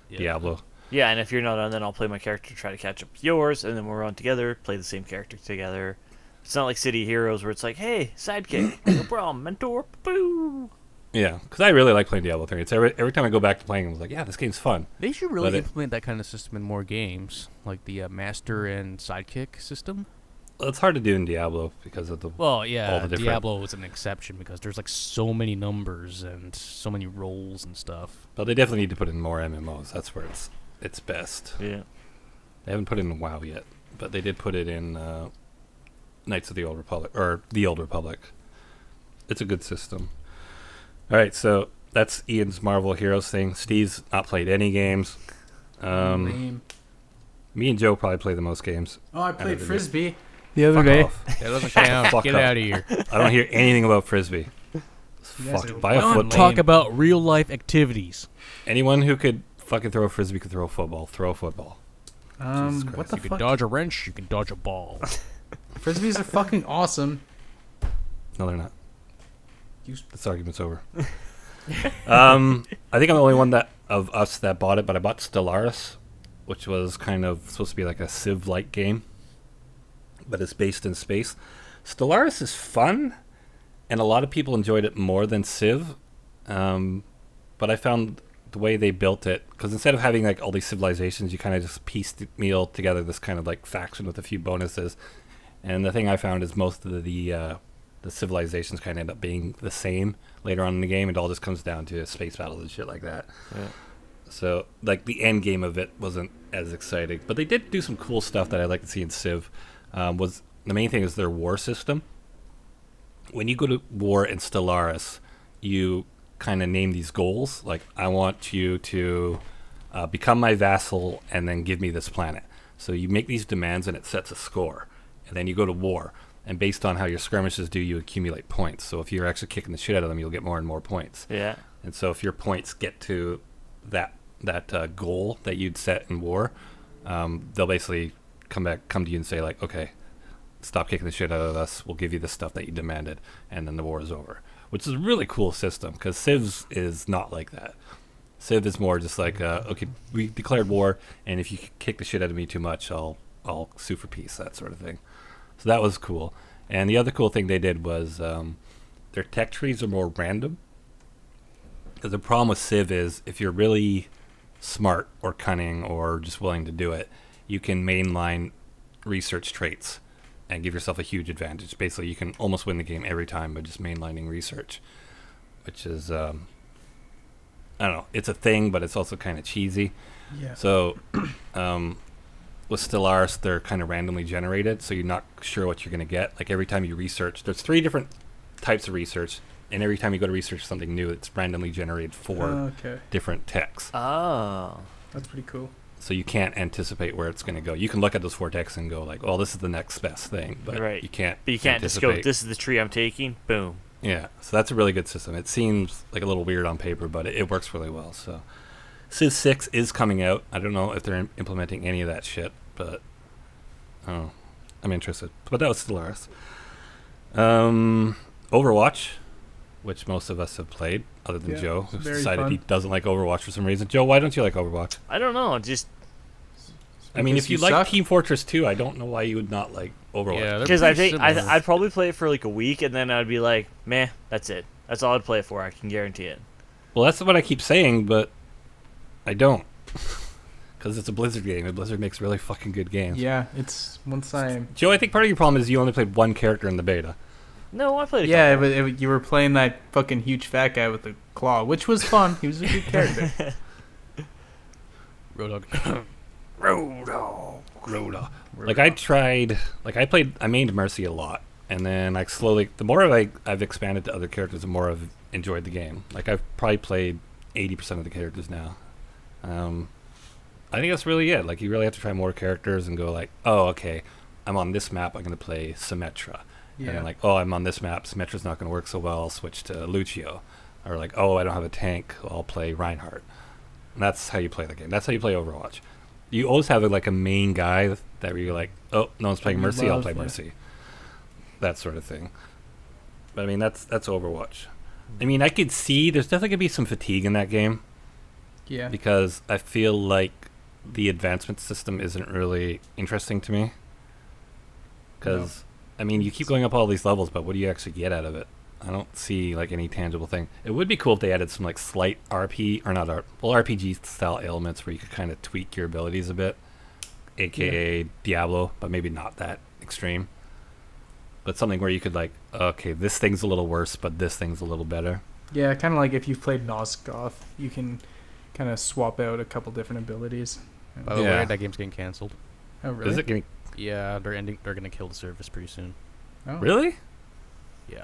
Diablo. Yeah, and if you're not on, then I'll play my character, try to catch up with yours, and then we're on together, play the same character together. It's not like City Heroes where it's like, hey, sidekick, no problem, mentor, boo. Yeah, because I really like playing Diablo 3. It's every time I go back to playing, I was like, yeah, this game's fun. They should really implement that kind of system in more games, like the master and sidekick system. Well, it's hard to do in Diablo because of the all the different... Diablo was an exception because there's like so many numbers and so many roles and stuff. But they definitely need to put in more MMOs. That's where it's best. Yeah. They haven't put it in WoW yet, but they did put it in Knights of the Old Republic, or the Old Republic. It's a good system. All right, so that's Ian's Marvel Heroes thing. Steve's not played any games. Me and Joe probably play the most games. Oh, I played Frisbee the other Fuck day. off. That doesn't count. Get out of here. I don't hear anything about Frisbee. Fuck, buy a football. Talk about real life activities. Anyone who could fucking throw a Frisbee could throw a football. Throw a football. What the You fuck? can dodge a wrench, you can dodge a ball. Frisbees are fucking awesome. No, they're not. This argument's over. I think I'm the only one of us that bought it, but I bought Stellaris, which was kind of supposed to be like a Civ-like game, but it's based in space. Stellaris is fun, and a lot of people enjoyed it more than Civ, but I found the way they built it, because instead of having like all these civilizations, you kind of just piecemeal together this kind of like faction with a few bonuses. And the thing I found is most of the civilizations kind of end up being the same later on in the game. It all just comes down to space battles and shit like that. Yeah. So, like, the end game of it wasn't as exciting. But they did do some cool stuff that I'd like to see in Civ. Was the main thing is their war system. When you go to war in Stellaris, you kind of name these goals. Like, I want you to become my vassal and then give me this planet. So you make these demands and it sets a score. And then you go to war. And based on how your skirmishes do, you accumulate points. So if you're actually kicking the shit out of them, you'll get more and more points. Yeah. And so if your points get to that goal that you'd set in war, they'll basically come to you and say, like, okay, stop kicking the shit out of us. We'll give you the stuff that you demanded. And then the war is over. Which is a really cool system, because Civ is not like that. Civ is more just like, okay, we declared war, and if you kick the shit out of me too much, I'll sue for peace, that sort of thing. So that was cool. And the other cool thing they did was their tech trees are more random. Because the problem with Civ is if you're really smart or cunning or just willing to do it, you can mainline research traits and give yourself a huge advantage. Basically, you can almost win the game every time by just mainlining research, which is, I don't know, it's a thing, but it's also kind of cheesy. Yeah. So, with Stellaris, they're kind of randomly generated, so you're not sure what you're going to get. Like, every time you research, there's 3 different types of research, and every time you go to research something new, it's randomly generated 4 different techs. Oh. That's pretty cool. So you can't anticipate where it's going to go. You can look at those 4 techs and go like, "Oh, this is the next best thing," but you can't. But you can't just go, "This is the tree I'm taking." Boom. Yeah, so that's a really good system. It seems like a little weird on paper, but it works really well. So, Civ 6 is coming out. I don't know if they're implementing any of that shit, but I'm interested. But that was Stellaris. Overwatch, which most of us have played, other than Joe, who's decided fun. he doesn't like Overwatch for some reason. Joe, why don't you like Overwatch? I don't know. Just I mean, if you like Team Fortress 2, I don't know why you would not like Overwatch. Because I think I'd probably play it for like a week, and then I'd be like, meh, that's it. That's all I'd play it for. I can guarantee it. Well, that's what I keep saying, but I don't. Because it's a Blizzard game, and Blizzard makes really fucking good games. Yeah, it's once I... Joe, I think part of your problem is you only played one character in the beta. No, I played a couple. But you were playing that fucking huge fat guy with the Claw, which was fun. He was a good character. Road Rhoda. Like I mained Mercy a lot, and then I slowly, the more I've expanded to other characters, the more I've enjoyed the game. Like I've probably played 80% of the characters now. I think that's really it. Like you really have to try more characters and go like, oh, okay, I'm on this map, I'm going to play Symmetra. Yeah. And then like, oh, I'm on this map, Symmetra's not going to work so well, I'll switch to Lucio. Or like, oh, I don't have a tank, I'll play Reinhardt. And that's how you play the game. That's how you play Overwatch. You always have like a main guy that you're like, oh, no one's playing Mercy, I'll play Mercy. That sort of thing. But I mean, that's Overwatch. I mean, I could see there's definitely going to be some fatigue in that game. Yeah. Because I feel like the advancement system isn't really interesting to me. Because, I mean, you keep going up all these levels, but what do you actually get out of it? I don't see like any tangible thing. It would be cool if they added some like slight RPG style elements where you could kind of tweak your abilities a bit, aka Diablo, but maybe not that extreme. But something where you could like, okay, this thing's a little worse, but this thing's a little better. Yeah, kind of like if you've played Nosgoth, you can kind of swap out a couple different abilities. By the way, that game's getting canceled. Oh, really? Is it getting? Yeah, they're gonna kill the service pretty soon. Oh. Really? Yeah.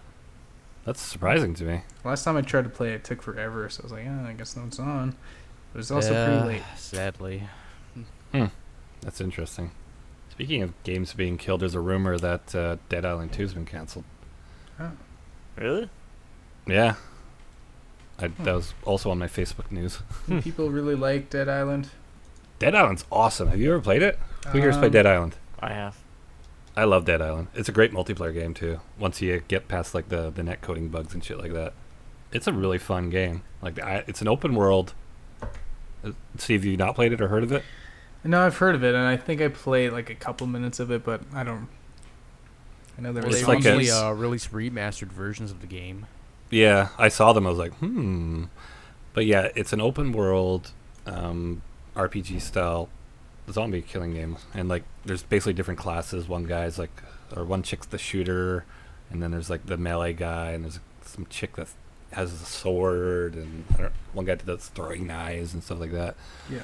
That's surprising to me. Last time I tried to play it took forever, so I was like, I guess no, it's on. But it's also pretty late. Sadly. That's interesting. Speaking of games being killed, there's a rumor that Dead Island 2 has been canceled. Oh. Really? Yeah. That was also on my Facebook news. People really like Dead Island. Dead Island's awesome. Have you ever played it? Who here's played Dead Island? I have. I love Dead Island. It's a great multiplayer game too. Once you get past like the net coding bugs and shit like that, it's a really fun game. Like it's an open world. Steve, have you not played it or heard of it? No, I've heard of it, and I think I played like a couple minutes of it, but I don't. I know there was They like recently released remastered versions of the game. Yeah, I saw them. I was like, But yeah, it's an open world RPG style zombie killing game, and like there's basically different classes. One guy's like, or one chick's the shooter, and then there's like the melee guy, and there's some chick that has a sword, and one guy that's throwing knives and stuff like that. Yeah.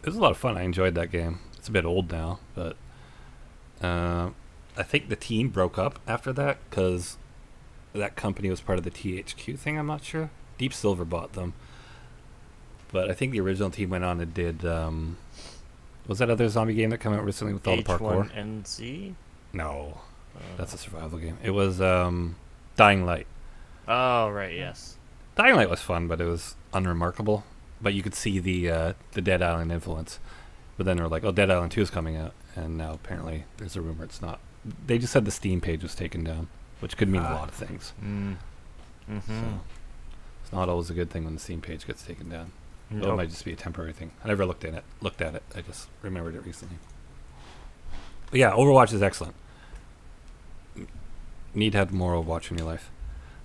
It was a lot of fun. I enjoyed that game. It's a bit old now, but I think the team broke up after that because that company was part of the THQ thing. I'm not sure. Deep Silver bought them, but I think the original team went on and did. Was that other zombie game that came out recently with all the parkour? H1NZ? No, that's a survival game. It was Dying Light. Oh, right, yes. Dying Light was fun, but it was unremarkable. But you could see the Dead Island influence. But then they were like, oh, Dead Island 2 is coming out. And now apparently there's a rumor it's not. They just said the Steam page was taken down, which could mean a lot of things. So it's not always a good thing when the Steam page gets taken down. Nope. It might just be a temporary thing. I never looked at it. I just remembered it recently. But yeah, Overwatch is excellent. Need to have more Overwatch in your life.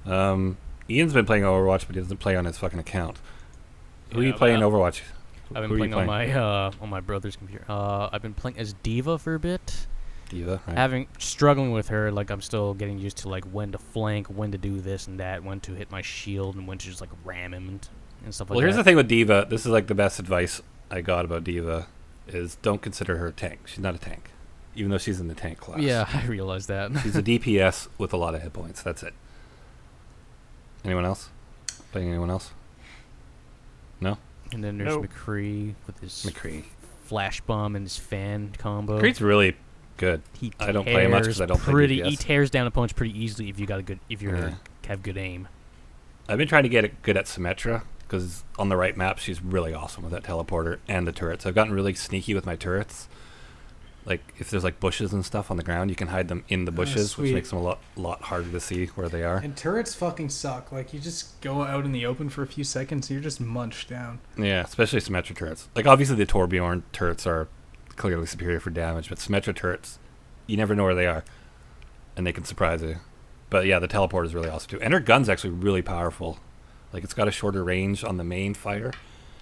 Ian's been playing Overwatch, but he doesn't play on his fucking account. Who are you playing Overwatch? I've been playing on my brother's computer. I've been playing as Diva for a bit. Diva, right. Struggling with her, like I'm still getting used to like when to flank, when to do this and that, when to hit my shield, and when to just like ram him and stuff like that. Well, here's the thing with Diva. This is like the best advice I got about Diva is don't consider her a tank. She's not a tank, even though she's in the tank class. Yeah, I realized that. She's a DPS with a lot of hit points. That's it. Anyone else? Playing anyone else? No? And then there's McCree with his flash bomb and his fan combo. McCree's really good. I don't play much because I don't play DPS. He tears down opponents pretty easily if you have good aim. I've been trying to get good at Symmetra because on the right map she's really awesome with that teleporter and the turrets. I've gotten really sneaky with my turrets. Like if there's like bushes and stuff on the ground, you can hide them in the bushes, which makes them a lot harder to see where they are. And turrets fucking suck. Like you just go out in the open for a few seconds, and you're just munched down. Yeah, especially Symmetra turrets. Like obviously the Torbjorn turrets are clearly superior for damage, but Symmetra turrets, you never know where they are, and they can surprise you. But yeah, the teleport is really awesome too, and her gun's actually really powerful. Like it's got a shorter range on the main fire.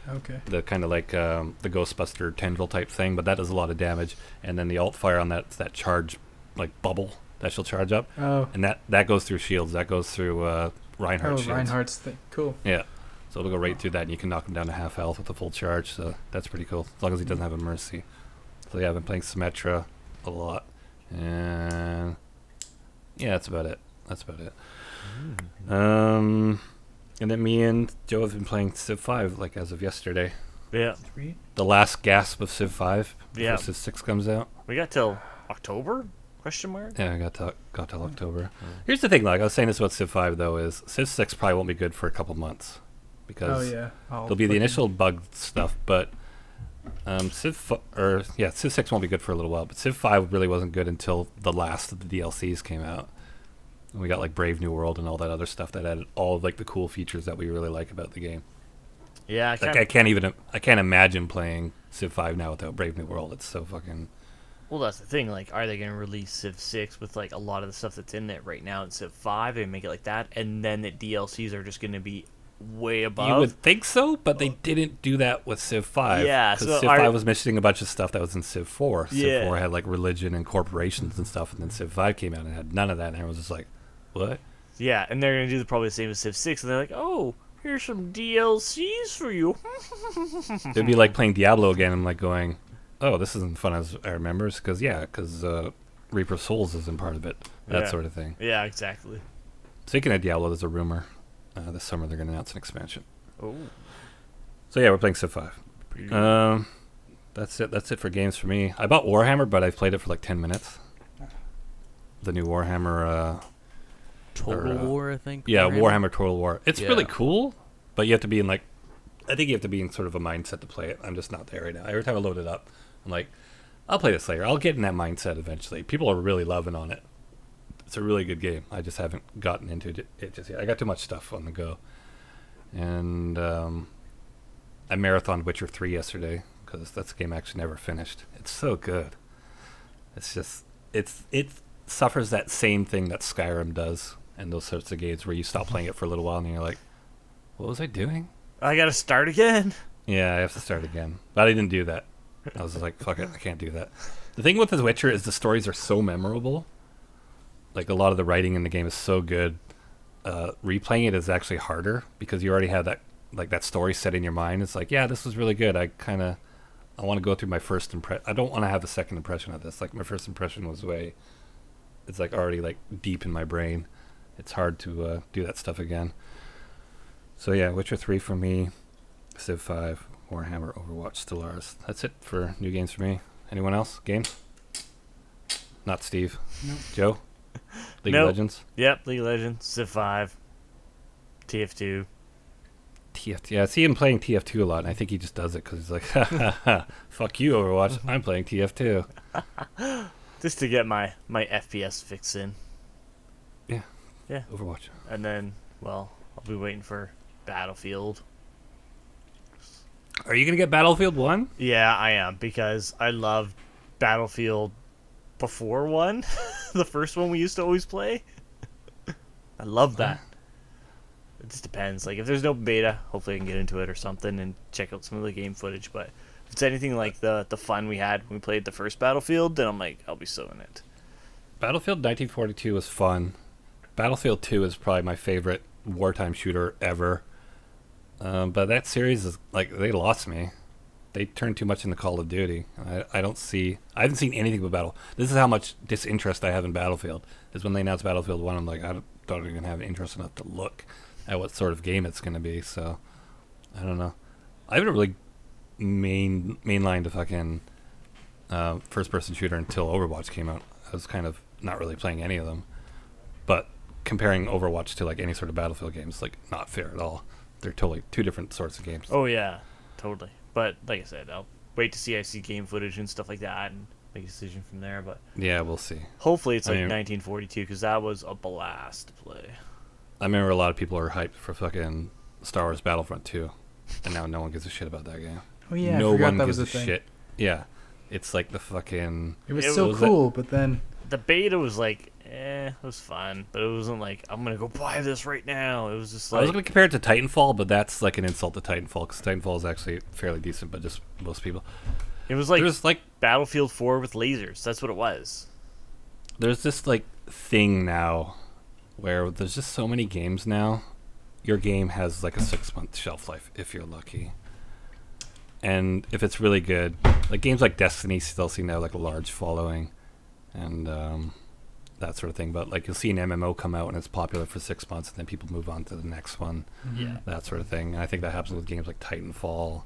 Okay. The kind of like the Ghostbuster tendril type thing, but that does a lot of damage. And then the alt fire on that charge, like bubble that she'll charge up. Oh. And that goes through shields. That goes through Reinhardt shields. Reinhardt's thing. Cool. Yeah. So it'll go right through that, and you can knock him down to half health with a full charge. So that's pretty cool, as long as he doesn't have a mercy. So yeah, I've been playing Symmetra a lot, and yeah, that's about it. And then me and Joe have been playing Civ 5 like as of yesterday. Yeah. The last gasp of Civ 5 before Yeah. Civ 6 comes out. We got till October? Question mark? Yeah, I got till October. Here's the thing, like I was saying this about Civ 5 though, is Civ 6 probably won't be good for a couple months because there'll be the initial bug stuff, but Civ 6 won't be good for a little while. But Civ 5 really wasn't good until the last of the DLCs came out. And we got like Brave New World and all that other stuff that added all of, like the cool features that we really like about the game. Yeah, I can't imagine playing Civ 5 now without Brave New World. It's so fucking. Well, that's the thing. Like, are they going to release Civ 6 with like a lot of the stuff that's in it right now in Civ 5 and make it like that, and then the DLCs are just going to be way above? You would think so, but they didn't do that with Civ 5. Yeah, because so Civ 5 was missing a bunch of stuff that was in Civ 4. Yeah. Civ 4 had like religion and corporations and stuff, and then Civ 5 came out and had none of that, and everyone was just like, what? Yeah, and they're going to do probably the same as Civ 6, and they're like, oh, here's some DLCs for you. It'd be like playing Diablo again and like going, oh, this isn't fun as I remember, because Reaper of Souls isn't part of it, that sort of thing. Yeah, exactly. Speaking of Diablo, there's a rumor this summer they're going to announce an expansion. Oh. So yeah, we're playing Civ 5. Pretty good. That's it for games for me. I bought Warhammer, but I've played it for like 10 minutes. The new Warhammer... Total War, I think. Yeah, Warhammer Total War. It's really cool, but you have to be in I think you have to be in sort of a mindset to play it. I'm just not there right now. Every time I load it up, I'm like, I'll play this later. I'll get in that mindset eventually. People are really loving on it. It's a really good game. I just haven't gotten into it just yet. I got too much stuff on the go. And I marathoned Witcher 3 yesterday because that's a game I actually never finished. It's so good. It's just, it suffers that same thing that Skyrim does and those sorts of games where you stop playing it for a little while and you're like, what was I doing? I got to start again? Yeah, I have to start again. But I didn't do that. I was just like, fuck it, I can't do that. The thing with The Witcher is the stories are so memorable. Like, a lot of the writing in the game is so good. Replaying it is actually harder because you already have that story set in your mind. It's like, yeah, this was really good. I want to go through my first impression. I don't want to have a second impression of this. Like, my first impression was it's like already like deep in my brain. It's hard to do that stuff again. So yeah, Witcher 3 for me, Civ 5, Warhammer, Overwatch, Stellaris. That's it for new games for me. Anyone else? Games? Not Steve. No. Joe? League of Legends? Yep, League of Legends, Civ 5, TF2. Yeah, I see him playing TF2 a lot, and I think he just does it because he's like, ha ha ha, fuck you, Overwatch, I'm playing TF2. Just to get my FPS fix in. Yeah. Overwatch. And then, well, I'll be waiting for Battlefield. Are you going to get Battlefield 1? Yeah, I am, because I loved Battlefield before 1. The first one we used to always play. I love that. It just depends. Like, if there's no beta, hopefully I can get into it or something and check out some of the game footage. But if it's anything like the fun we had when we played the first Battlefield, then I'm like, I'll be so in it. Battlefield 1942 was fun. Battlefield 2 is probably my favorite wartime shooter ever. But that series is like, they lost me. They turned too much into Call of Duty. I haven't seen anything but Battle. This is how much disinterest I have in Battlefield. Is when they announced Battlefield 1, I'm like, I don't even have interest enough to look at what sort of game it's going to be. So, I don't know. I haven't really mainlined a fucking first-person shooter until Overwatch came out. I was kind of not really playing any of them. But comparing Overwatch to like any sort of Battlefield game is like not fair at all. They're totally two different sorts of games. Oh yeah, totally. But like I said, I'll wait to see game footage and stuff like that and make a decision from there. But yeah, we'll see. Hopefully it's 1942 because that was a blast to play. I remember a lot of people are hyped for fucking Star Wars Battlefront 2, and now no one gives a shit about that game. Oh yeah, no I forgot one that gives was a thing. shit. Yeah, it's like the fucking. It was so cool, but then the beta was like, it was fun, but it wasn't like I'm gonna go buy this right now. It was just like I was gonna compare it to Titanfall, but that's like an insult to Titanfall because Titanfall is actually fairly decent, but just most people. It was like Battlefield 4 with lasers. That's what it was. There's this like thing now where there's just so many games now. Your game has like a 6-month shelf life if you're lucky. And if it's really good, like games like Destiny still seem to have like a large following and that sort of thing. But like you'll see an MMO come out and it's popular for 6 months and then people move on to the next one. Yeah. That sort of thing. And I think that happens with games like Titanfall.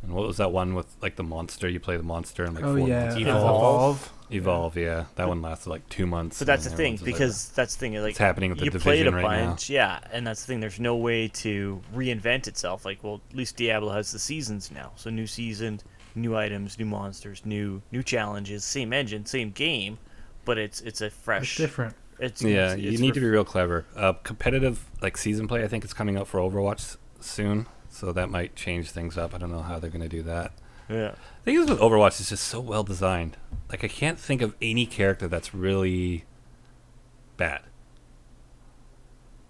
And what was that one with like the monster? You play the monster and like 4 months. Evolve, yeah. That one lasted like 2 months. But that's the thing, because that's the thing. Like, it's happening with the you Division played a right bunch, yeah, and that's the thing. There's no way to reinvent itself. Like, well, at least Diablo has the seasons now. So new season, new items, new monsters, new challenges, same engine, same game, but it's a fresh. It's different. You need to be real clever. Competitive like season play, I think it's coming out for Overwatch soon, so that might change things up. I don't know how they're going to do that. Yeah. The thing is with Overwatch, it's just so well designed. Like I can't think of any character that's really bad.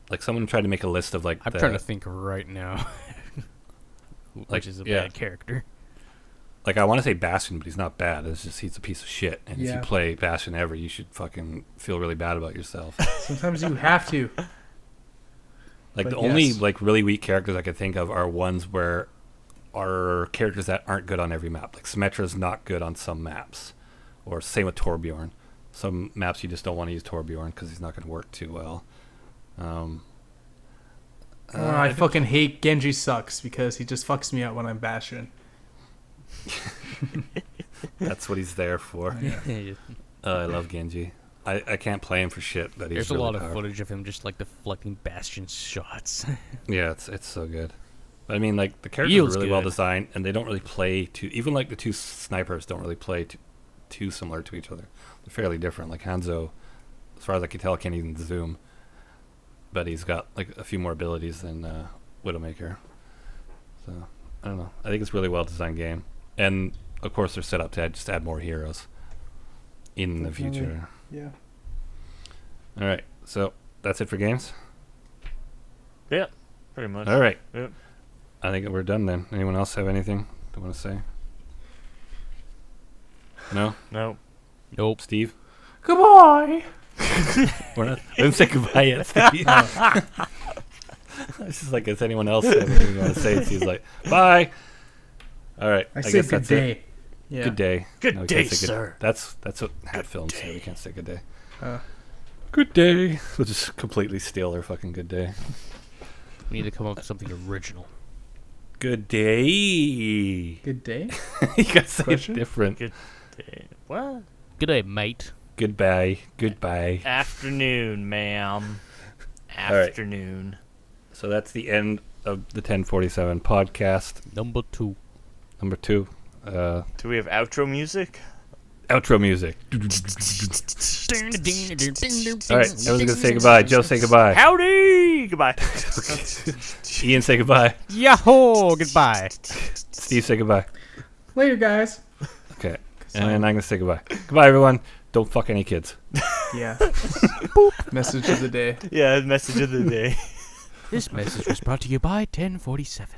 Like someone tried to make a list of like. I'm trying to think right now. Which is a bad character. Like I want to say Bastion, but he's not bad. It's just he's a piece of shit. And if you play Bastion ever, you should fucking feel really bad about yourself. Sometimes you have to. Like the only like really weak characters I could think of are ones where are characters that aren't good on every map. Like Symmetra's not good on some maps, or same with Torbjorn. Some maps you just don't want to use Torbjorn because he's not going to work too well. I fucking hate Genji sucks because he just fucks me up when I'm Bastion. That's what he's there for. Yeah. I love Genji. I can't play him for shit. But There's really a lot powerful. of footage of him just like deflecting Bastion shots. Yeah, it's so good. But I mean, like the characters are really well designed, and they don't really play too. Even like the two snipers don't really play too similar to each other. They're fairly different. Like Hanzo, as far as I can tell, can't even zoom, but he's got like a few more abilities than Widowmaker. So I don't know. I think it's a really well designed game, and of course they're set up to just add more heroes in the future. Yeah. All right, so that's it for games. Yeah, pretty much. All right. Yeah. I think we're done then. Anyone else have anything they want to say? No? No. Nope. Steve? Goodbye. We're not. I didn't say goodbye yet, Steve. It's just like, is anyone else have anything you want to say? Steve's like, bye. All right. I guess say that's good day. it. Yeah. Good day. Good we day, can't say sir. That's what hat films say. We can't say good day. Uh, Good day. We'll just completely steal their fucking good day. We need to come up with something original. Good day. good day? You gotta say Question? it different. Good day. What? Good day, mate. Goodbye. Goodbye. Afternoon, ma'am. All right. Afternoon. So that's the end of the 1047 podcast. Number 2. Number 2. Do we have outro music? Outro music. All right, everyone's gonna say goodbye. Joe, say goodbye. Howdy! Goodbye. Ian, say goodbye. Yahoo! Goodbye. Steve, say goodbye. Later, guys. Okay, and I'm gonna say goodbye. Goodbye, everyone. Don't fuck any kids. Yeah. Message of the day. Yeah, message of the day. This message was brought to you by 1047.